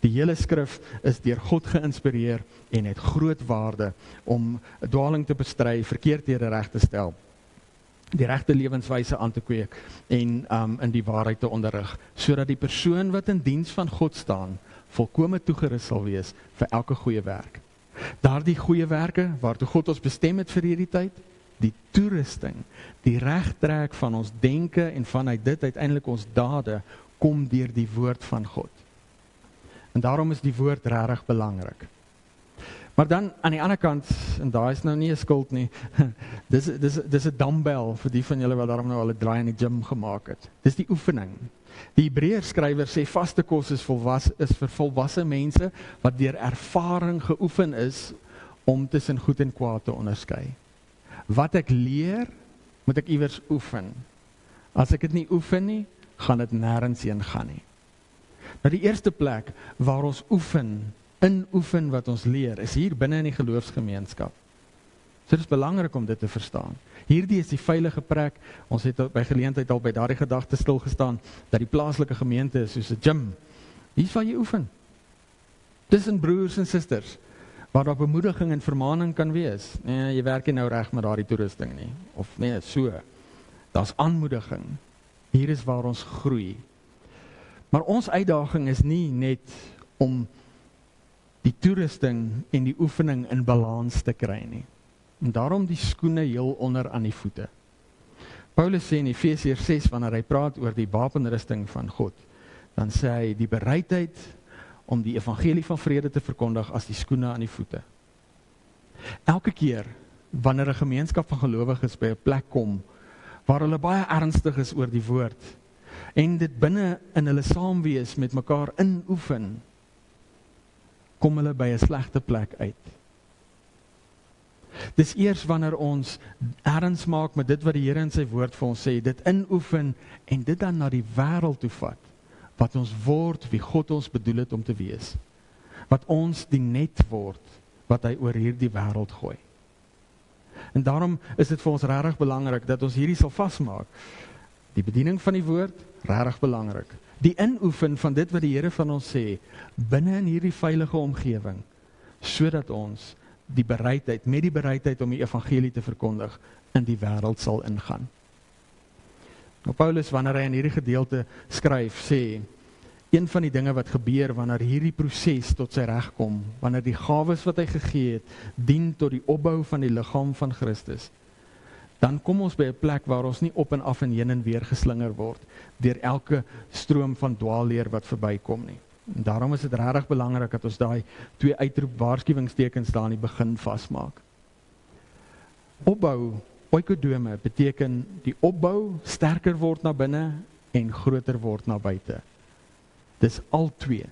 Die hele skrif is deur God geïnspireer en het groot waarde om dwaling te bestry, verkeerdhede reg te stel, die regte lewenswyse aan te kweek en in die waarheid te onderrig, sodat die persoon wat in diens van God staan, volkome toegerus sal wees vir elke goeie werk. Daardie goeie werke, waartoe God ons bestem het vir hierdie tyd, die toerusting, die regtrek van ons denke en vanuit dit uiteindelik ons dade, kom deur die woord van God. En daarom is die woord regtig belangrik. Maar dan aan die ander kant, en daar is nou nie 'n skuld nie, dis 'n dumbbell vir die van julle wat daarom nou al 'n draai in die gym gemaak het. Dis die oefening. Die Hebreërs skrywer sê vaste kos is vir volwasse mense wat deur ervaring geoefen is om tussen goed en kwaad te onderskei. Wat ek leer, moet ek iewers oefen. As ek dit nie oefen nie, gaan dit nêrens heen gaan nie. Nou die eerste plek waar ons oefen wat ons leer, is hier binne in die geloofsgemeenskap. So dit is belangrik om dit te verstaan. Hierdie is die veilige plek. Ons het by geleentheid al by daardie gedagte stilgestaan, dat die plaaslike gemeente is soos 'n gym. Hier is waar jy oefen. Tussen broers en susters, waar daar bemoediging en vermaaning kan wees. Nee, jy werk nie nou reg met daardie toerusting nie. Of nee, so. Daar's aanmoediging. Hier is waar ons groei. Maar ons uitdaging is nie net om die toerusting en die oefening in balans te kry nie. En daarom die skoene heel onder aan die voete. Paulus sê in Efesiërs 6, wanneer hy praat oor die wapenrusting van God, dan sê hy die bereidheid om die evangelie van vrede te verkondig as die skoene aan die voete. Elke keer, wanneer 'n gemeenskap van gelowiges by 'n plek kom, waar hulle baie ernstig is oor die woord, en dit binne in hulle saamwees met mekaar inoefen, kom hulle by 'n slegte plek uit. Dis eers wanneer ons erns maak met dit wat die Here in sy woord vir ons sê, dit inoefen en dit dan na die wêreld toe vat, wat ons word wie God ons bedoel het om te wees. Wat ons die net word, wat hy oor hierdie wêreld gooi. En daarom is dit vir ons regtig belangrik dat ons hierdie sal vasmaak. Die bediening van die woord, regtig belangrik. Die inoefen van dit wat die Here van ons sê, binne in hierdie veilige omgewing, sodat ons met die bereidheid om die evangelie te verkondig, in die wêreld sal ingaan. Nou Paulus, wanneer hy in hierdie gedeelte skryf, sê, een van die dinge wat gebeur wanneer hierdie proses tot sy reg kom, wanneer die gawes wat hy gegee het, dien tot die opbou van die liggaam van Christus, dan kom ons by 'n plek waar ons nie op en af en heen en weer geslinger word, deur elke stroom van dwaalleer wat verbykom nie. En daarom is dit regtig belangrik dat ons daai 2 uitroep waarskuwingstekens daar in die begin vasmaak. Opbou, oikodome, beteken die opbou sterker word na binne en groter word na buite. Dis al 2.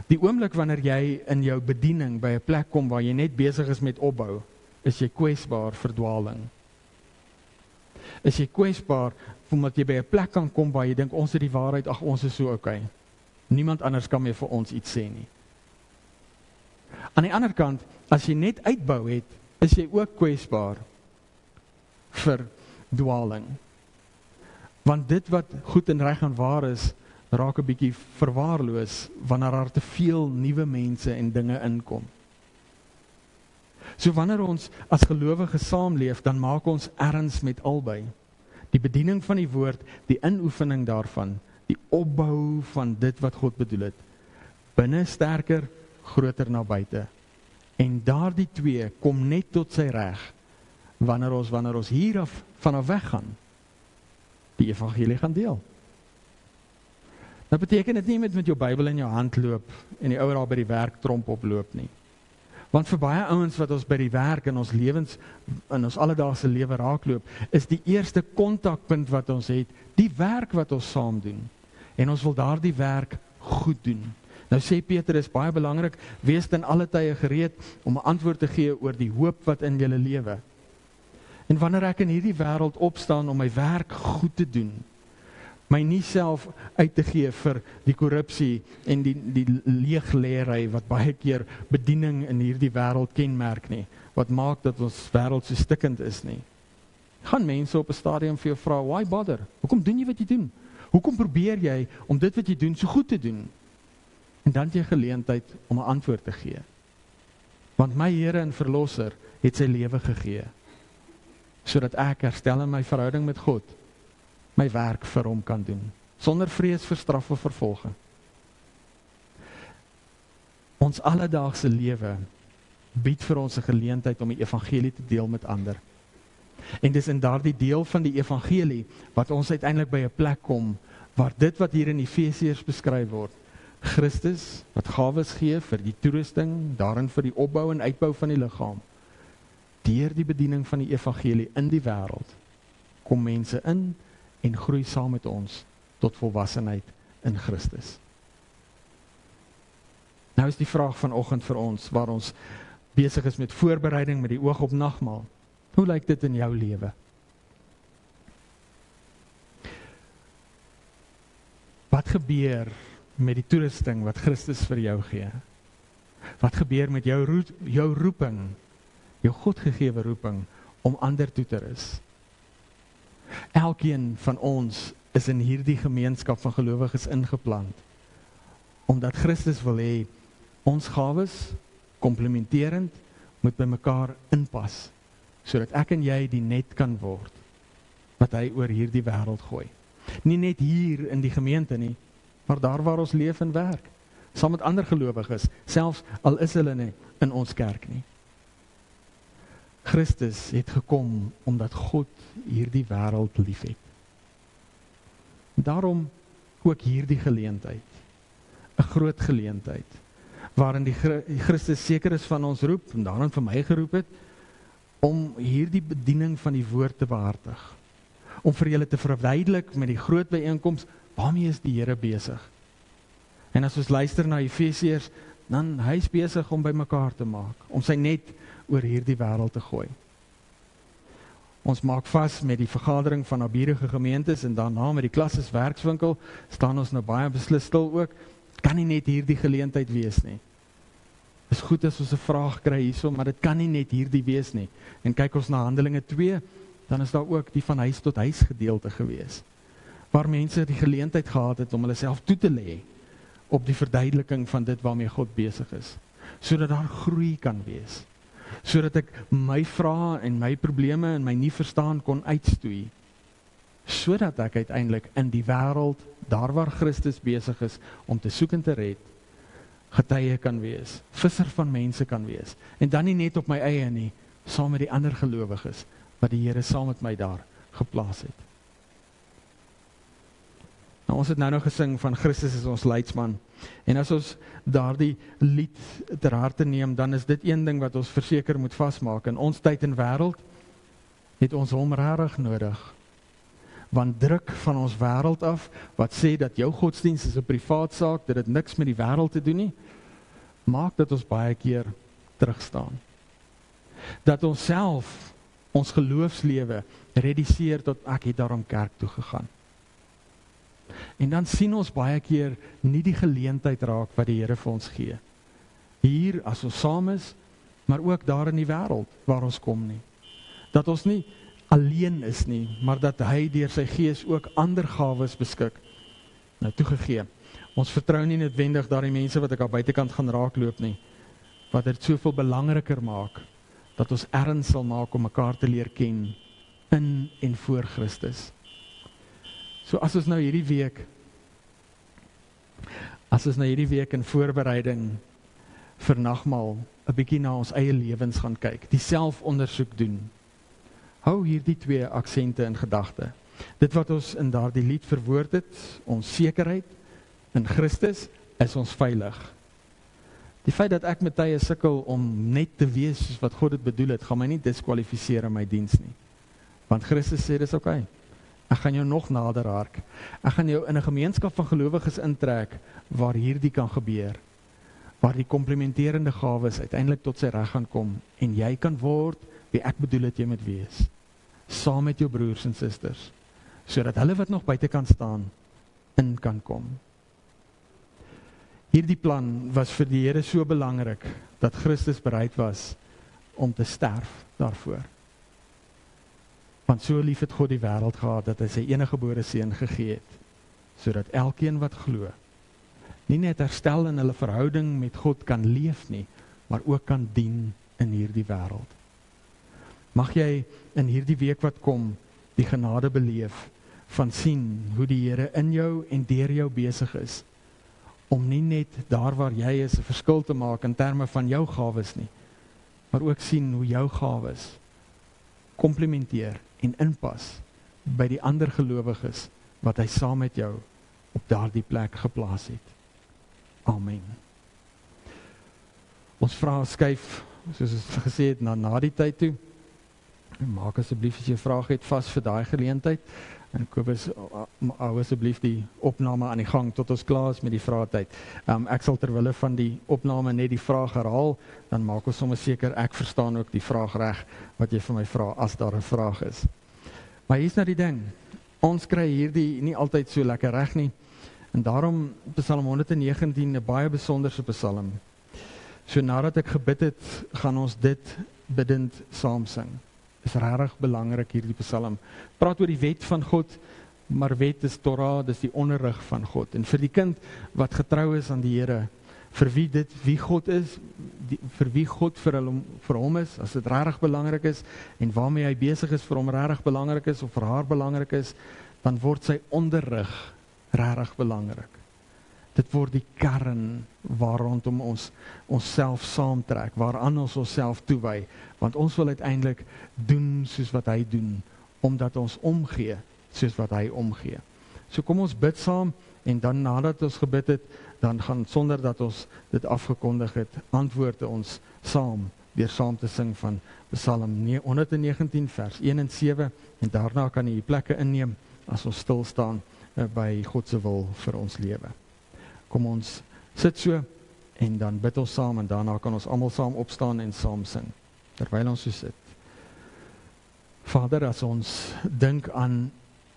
Die oomblik wanneer jy in jou bediening by 'n plek kom waar jy net besig is met opbou, is jy kwesbaar vir dwaling. Is jy kwesbaar omdat jy by 'n plek kan kom waar jy dink ons het die waarheid, ag ons is so okay. Niemand anders kan meer vir ons iets sê nie. Aan die ander kant, as jy net uitbou het, is jy ook kwesbaar vir dwaling. Want dit wat goed en reg en waar is, raak 'n bietjie verwaarloos wanneer daar te veel nuwe mense en dinge inkom. So wanneer ons as gelowiges saamleef, dan maak ons erns met albei. Die bediening van die woord, die inoefening daarvan, die opbou van dit wat God bedoel het, binne sterker, groter na buite. En daardie 2 kom net tot sy reg, wanneer ons hieraf vanaf weggaan, die evangelie gaan deel. Nou beteken dit nie met jou Bybel in jou hand loop en die ou daar by die werk tromp oploop nie. Want vir baie ouens wat ons by die werk in ons lewens, in ons alledaagse lewe raakloop, is die eerste kontakpunt wat ons het, die werk wat ons saam doen. En ons wil daardie werk goed doen. Nou sê Petrus, baie belangrik, wees ten alle tye gereed om 'n antwoord te gee oor die hoop wat in julle lewe. En wanneer ek in hierdie wêreld opstaan om my werk goed te doen, my nie self uit te gee vir die korrupsie en die leegleery wat baie keer bediening in hierdie wêreld kenmerk nie, wat maak dat ons wêreld so stikkend is nie. Gaan mense op 'n stadium vir jou vra, why bother? Hoekom doen jy wat jy doen? Hoekom probeer jy om dit wat jy doen so goed te doen? En dan het jy geleentheid om 'n antwoord te gee. Want my Here en Verlosser het sy lewe gegee, sodat ek herstel in my verhouding met God, my werk vir hom kan doen, sonder vrees vir straf of vervolging. Ons alledaagse lewe bied vir ons 'n geleentheid om die evangelie te deel met ander. En dis in daardie deel van die evangelie wat ons uiteindelik by 'n plek kom waar dit wat hier in Efesiërs beskryf word, Christus wat gawes gee vir die toerusting, daarin vir die opbou en uitbou van die liggaam, deur die bediening van die evangelie in die wêreld, kom mense in en groei saam met ons tot volwassenheid in Christus. Nou is die vraag vanoggend vir ons, waar ons besig is met voorbereiding met die oog op nagmaal. Hoe lyk dit in jou lewe? Wat gebeur met die toerusting wat Christus vir jou gee? Wat gebeur met jou roeping, jou Godgegewe roeping om ander toe te rus? Elkeen van ons is in hierdie gemeenskap van gelowiges ingeplant, omdat Christus wil hê ons gawes komplementerend moet by mekaar inpas, sodat ek en jy die net kan word wat hy oor hierdie wêreld gooi. Nie net hier in die gemeente nie, maar daar waar ons leef en werk, saam met ander gelowiges, selfs al is hulle nie in ons kerk nie. Christus het gekom omdat God hierdie wêreld liefhet. Daarom ook hierdie geleentheid, 'n groot geleentheid, waarin die Christus seker is van ons roep, en daarin vir my geroep het, om hierdie bediening van die woord te behartig, om vir julle te verduidelik met die groot byeenkoms, waarmee is die Here besig? En as ons luister na Efesiërs, dan hy is besig om by mekaar te maak, om sy net oor hierdie wêreld te gooi. Ons maak vas met die vergadering van naburige gemeentes en daarna met die Klasses werkswinkel, staan ons nou baie beslis stil ook, kan nie net hierdie geleentheid wees nie. Is goed as ons 'n vraag kry hierso, maar dit kan nie net hierdie wees nie. En kyk ons na Handelinge 2, dan is daar ook die van huis tot huis gedeelte gewees, waar mense die geleentheid gehad het om hulle self toe te lê op die verduideliking van dit waarmee God besig is, sodat daar groei kan wees, sodat ek my vrae en my probleme en my nie verstaan kon uitstoei, sodat ek uiteindelik in die wêreld, daar waar Christus besig is om te soek en te red, getuie kan wees, visser van mense kan wees, en dan nie net op my eie nie, saam met die ander gelowiges, wat die Here saam met my daar geplaas het. Nou, ons het nou gesing van Christus is ons leidsman, en as ons daardie lied ter harte neem, dan is dit een ding wat ons verseker moet vasmaak. In ons tyd en wêreld het ons hom regtig nodig. Want druk van ons wêreld af, wat sê dat jou godsdienst is 'n privaat saak, dat dit niks met die wêreld te doen nie, maak dat ons baie keer terugstaan. Dat ons self, ons geloofslewe, reduseer tot ek het daarom kerk toe gegaan. En dan sien ons baie keer nie die geleentheid raak wat die Here vir ons gee. Hier, as ons saam is, maar ook daar in die wêreld waar ons kom nie. Dat ons nie alleen is nie, maar dat hy deur sy gees ook ander gawes beskik. Nou toegegee, ons vertrou nie noodwendig daardie mense wat ek aan buitekant gaan raakloop nie, wat dit soveel belangriker maak, dat ons erns sal maak om mekaar te leer ken, in en voor Christus. So as ons nou hierdie week in voorbereiding vir nagmaal 'n bietjie na ons eie lewens gaan kyk, die selfondersoek doen, hou hierdie twee aksente in gedagte. Dit wat ons in daardie lied verwoord het, ons sekerheid in Christus, is ons veilig. Die feit dat ek met tye sukkel om net te wees soos wat God dit bedoel het, gaan my nie diskwalifiseer in my diens nie. Want Christus sê dis okay. Ek gaan jou nog nader hark. Ek gaan jou in 'n gemeenskap van gelowiges intrek waar hierdie kan gebeur. Waar die komplementerende gawes uiteindelik tot sy reg gaan kom en jy kan word wie ek bedoel het jy moet wees. Saam met jou broers en susters, sodat hulle wat nog buitekant staan in kan kom. Hierdie plan was vir die Here so belangrik dat Christus bereid was om te sterf daarvoor. Want so lief het God die wêreld gehad dat hy sy eniggebore seun gegee het, sodat elkeen wat glo, nie net herstel in hulle verhouding met God kan leef nie, maar ook kan dien in hierdie wêreld. Mag jy in hierdie week wat kom, die genade beleef van sien hoe die Here in jou en deur jou besig is, om nie net daar waar jy is 'n verskil te maak in terme van jou gawes nie, maar ook sien hoe jou gawes komplementeer en inpas by die ander gelowiges wat hy saam met jou op daardie plek geplaas het. Amen. Ons vra skuif, soos ons gesê het, na die tyd toe. Maak asseblief as jy 'n vraag het vas vir daai geleentheid. En Kobus, hou asseblief die opname aan die gang tot ons klaar is met die vraagtyd. Ek sal terwille van die opname net die vraag herhaal, dan maak ons sommer seker ek verstaan ook die vraag reg wat jy vir my vra as daar 'n vraag is. Maar hier's nou die ding. Ons kry hierdie nie altyd so lekker reg nie. En daarom Psalm 119 'n baie besonderse psalm. So nadat ek gebid het, gaan ons dit bidend saam sing. Is regtig belangrik hierdie psalm. Praat oor die wet van God, maar wet is Torah, dis die onderrig van God. En vir die kind wat getrou is aan die Here, vir wie God is, vir wie God vir hom is, as dit regtig belangrik is, en waarmee hy besig is vir hom regtig belangrik is, of vir haar belangrik is, dan word sy onderrig regtig belangrik. Dit word die kern waar rondom ons onsself saamtrek, waaraan ons onsself toewy, want ons wil uiteindelik doen soos wat hy doen, omdat ons omgee soos wat hy omgee. So kom ons bid saam, en dan nadat ons gebid het, dan gaan, sonder dat ons dit afgekondig het, antwoord ons saam, deur saam te sing van Psalm 119 vers 1 en 7, en daarna kan jy die plekke inneem, as ons stil staan by God se wil vir ons lewe. Kom ons sit so, en dan bid ons saam, en daarna kan ons almal saam opstaan en saam sing, terwyl ons so sit. Vader, as ons dink aan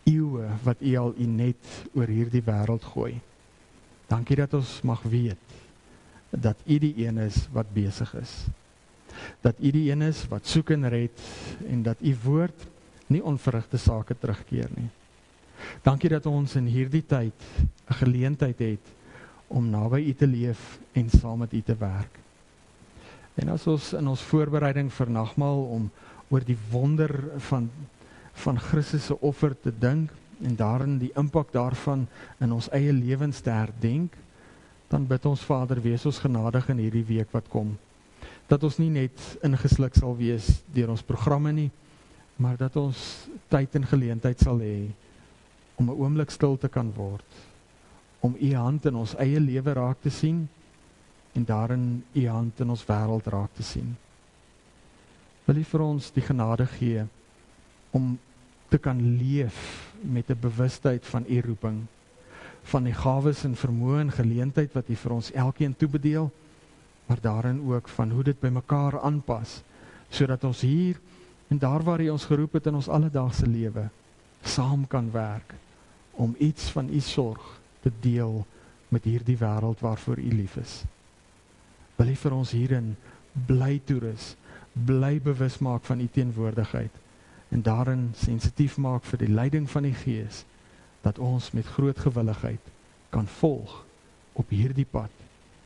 eeue wat U al U net oor hierdie wêreld gooi, dankie dat ons mag weet, dat U die een is wat besig is, dat U die een is wat soek en red, en dat U woord nie onverrigte sake terugkeer nie. Dankie dat ons in hierdie tyd 'n geleentheid het om naby U te leef en saam met U te werk. En as ons in ons voorbereiding vir nagmaal om oor die wonder van Christus se offer te dink en daarin die impak daarvan in ons eie lewens te herdenk, dan bid ons Vader, wees ons genadig in hierdie week wat kom. Dat ons nie net ingesluk sal wees deur ons programme nie, maar dat ons tyd en geleentheid sal hê om 'n oomblik stil te kan word, om U hand in ons eie lewe raak te sien en daarin U hand in ons wêreld raak te sien. Wil U vir ons die genade gee om te kan leef met 'n bewustheid van U roeping, van die gawes en vermoë en geleentheid wat U vir ons elkeen toebedeel, maar daarin ook van hoe dit by mekaar aanpas, sodat ons hier en daar waar U ons geroep het in ons alledaagse lewe, saam kan werk, om iets van U sorg te deel met hierdie wêreld waarvoor U lief is. Wil U vir ons hierin bly toerus, bly bewus maak van U teenwoordigheid, en daarin sensitief maak vir die leiding van die Gees, dat ons met groot gewilligheid kan volg op hierdie pad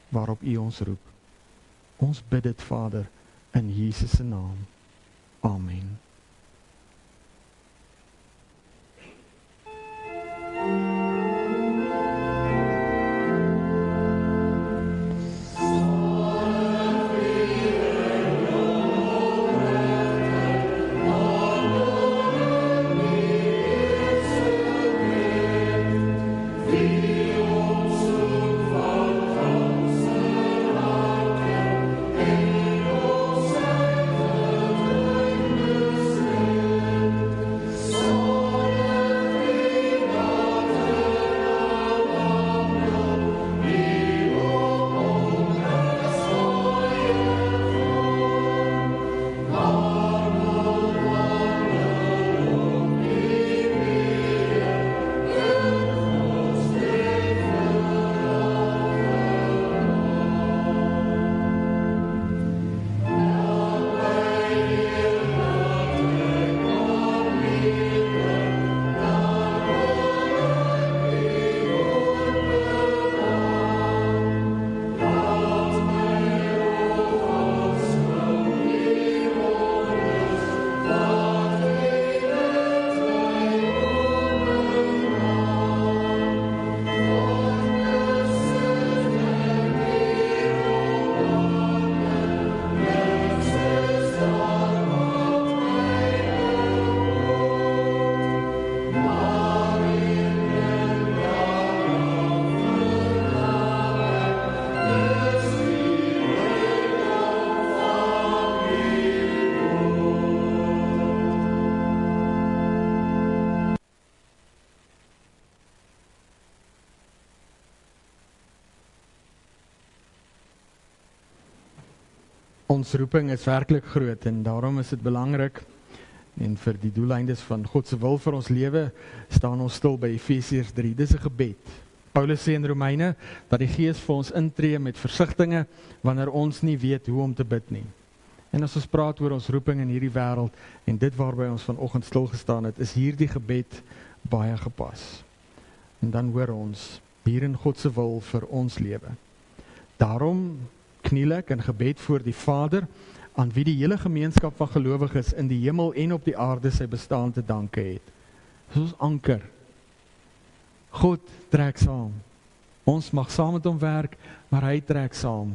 waarop U ons roep. Ons bid dit, Vader, in Jesus se naam. Amen. Ons roeping is werklik groot en daarom is dit belangrik en vir die doeleindes van God se wil vir ons lewe staan ons stil by Efesiërs 3. Dis 'n gebed. Paulus sê in Romeine dat die Gees vir ons intree met versigtinge wanneer ons nie weet hoe om te bid nie. En as ons praat oor ons roeping in hierdie wêreld en dit waarby ons vanoggend stil gestaan het, is hierdie gebed baie gepas. En dan hoor ons hier in God se wil vir ons lewe. Daarom kniel ek in gebed voor die Vader, aan wie die hele gemeenskap van gelowiges in die hemel en op die aarde sy bestaan te danke het. Dis ons anker. God trek saam. Ons mag saam met hom werk, maar hy trek saam.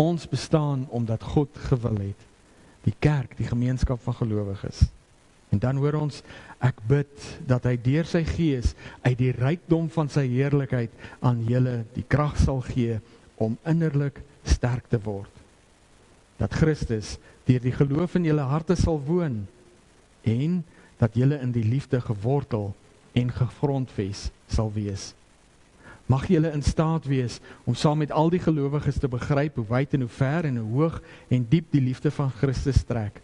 Ons bestaan omdat God gewil het. Die kerk, die gemeenskap van gelowiges. En dan hoor ons, ek bid dat hy deur sy gees uit die rykdom van sy heerlikheid aan julle die krag sal gee om innerlik sterk te word. Dat Christus deur die geloof in julle harte sal woon en dat julle in die liefde gewortel en gegrondves sal wees. Mag julle in staat wees om saam met al die gelowiges te begryp hoe wyd en hoe ver en hoe hoog en diep die liefde van Christus strek.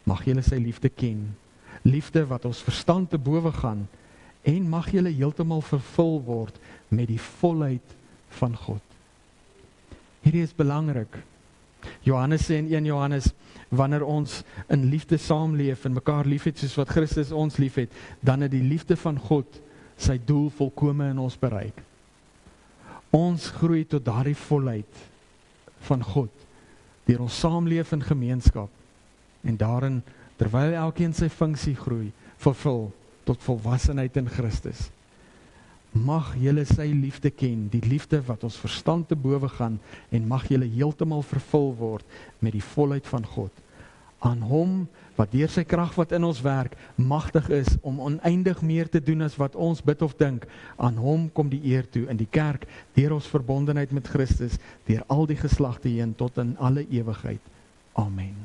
Mag julle sy liefde ken, liefde wat ons verstand te bowe gaan, en mag julle heeltemal vervul word met die volheid van God. Hierdie is belangrik. Johannes sê in 1 Johannes, wanneer ons in liefde saamleef en mekaar liefhet soos wat Christus ons liefhet, dan het die liefde van God sy doel volkome in ons bereik. Ons groei tot daardie volheid van God, deur ons saamleef in gemeenskap, en daarin, terwyl elkeen sy funksie groei, vervul tot volwassenheid in Christus. Mag julle sy liefde ken, die liefde wat ons verstand te bowe gaan, en mag julle heeltemal vervul word met die volheid van God. Aan hom, wat deur sy krag wat in ons werk, magtig is om oneindig meer te doen as wat ons bid of dink, aan hom kom die eer toe in die kerk, deur ons verbondenheid met Christus, deur al die geslagte heen tot in alle ewigheid. Amen.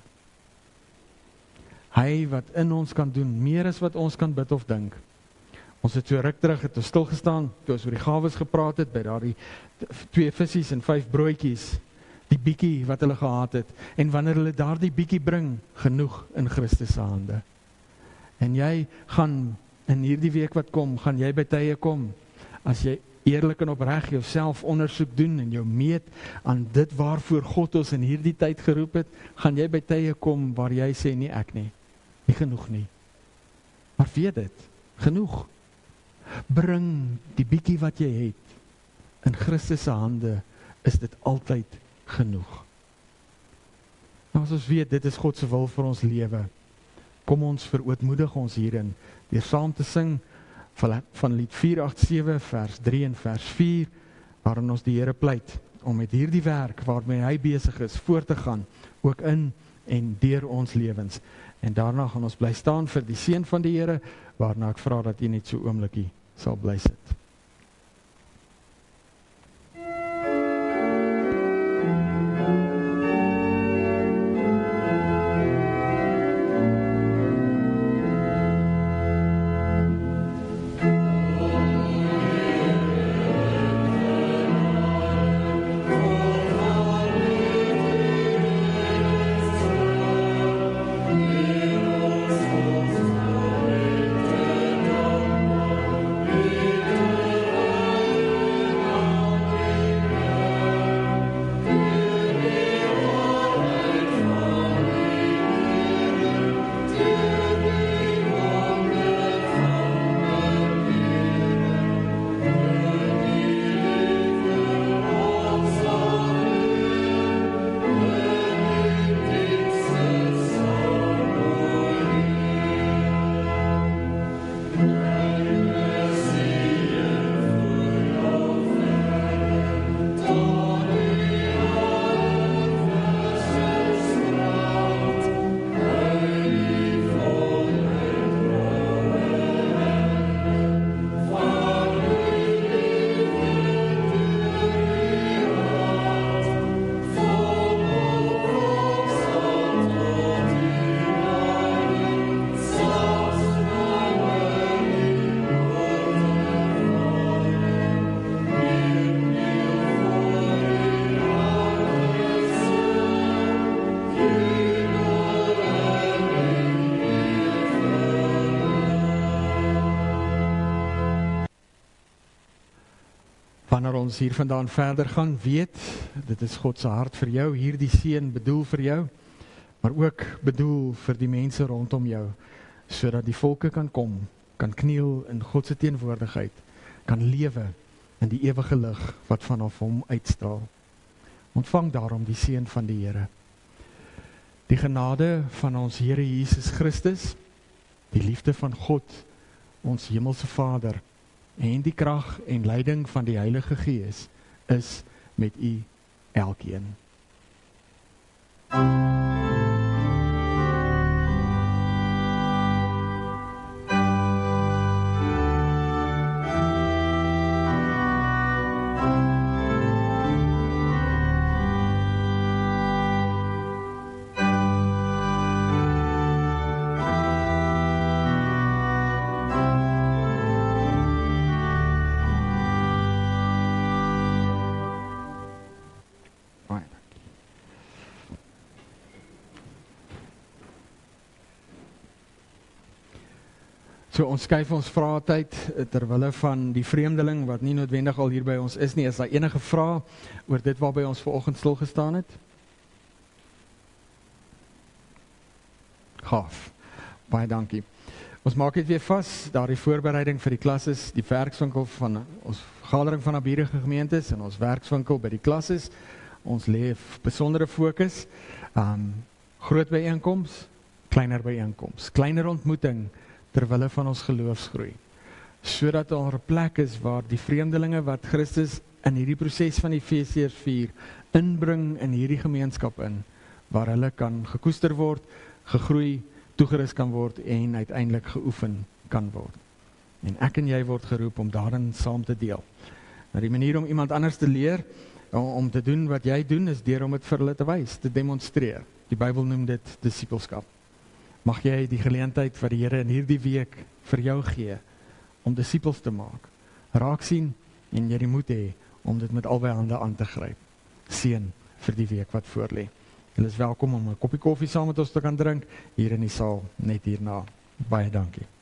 Hy wat in ons kan doen, meer as wat ons kan bid of dink. Ons het so ruk terug, het ons stilgestaan, toe ons oor die gawes gepraat het, by daardie 2 visies en 5 broodjies, die bietjie wat hulle gehad het, en wanneer hulle daardie bietjie bring, genoeg in Christus se hande. En jy gaan, in hierdie week wat kom, gaan jy by tye kom, as jy eerlik en opreg jouself ondersoek doen, en jou meet aan dit waarvoor God ons in hierdie tyd geroep het, gaan jy by tye kom, waar jy sê, nie ek nie, nie genoeg nie. Maar weet dit, genoeg. Bring die bietjie wat jy het, in Christus se hande, is dit altyd genoeg. Nou as ons weet, dit is God se wil vir ons lewe, kom ons verootmoedig ons hierin, deur saam te sing van lied 487 vers 3 en vers 4, waarin ons die Here pleit, om met hierdie werk, waarmee hy besig is, voort te gaan, ook in en deur ons lewens. En daarna gaan ons bly staan vir die seën van die Here, waarna ek vra dat jy net so oombliekie sal bly sit. Wanneer ons hier vandaan verder gaan, weet, dit is God se hart vir jou, hierdie seën bedoel vir jou, maar ook bedoel vir die mense rondom jou, sodat die volke kan kom, kan kniel in God se teenwoordigheid, kan lewe in die ewige lig wat vanaf hom uitstraal. Ontvang daarom die seën van die Here. Die genade van ons Here Jesus Christus, die liefde van God, ons hemelse Vader, En die krag en leiding van die Heilige Gees is met u elkeen. So ons skuif ons vraatyd terwille van die vreemdeling wat nie noodwendig al hier by ons is nie. Is daar enige vrae oor dit waarby ons vanoggend stil gestaan het? Gaaf. Baie dankie. Ons maak dit weer vas, daardie voorbereiding vir die klasses, die werkswinkel van ons vergadering van nabierige gemeentes en ons werkswinkel by die klasses. Ons lê besondere fokus. Groot byeenkoms, kleiner byeenkoms, kleiner ontmoeting terwille van ons geloofsgroei, sodat daar 'n plek is waar die vreemdelinge wat Christus in hierdie proses van Efesiërs 4 inbring in hierdie gemeenskap in, waar hulle kan gekoester word, gegroei, toegerus kan word en uiteindelik geoefen kan word. En ek en jy word geroep om daarin saam te deel. Nou die manier om iemand anders te leer, om te doen wat jy doen, is deur om dit vir hulle te wys, te demonstreer. Die Bybel noem dit disippelskap. Mag jy die geleentheid wat die Here in hierdie week vir jou gee, om disippels te maak, raak sien en jy die moed hê om dit met albei hande aan te gryp. Seën vir die week wat voorlê. Julle is welkom om 'n koppie koffie saam met ons te kan drink, hier in die saal, net hierna. Baie dankie.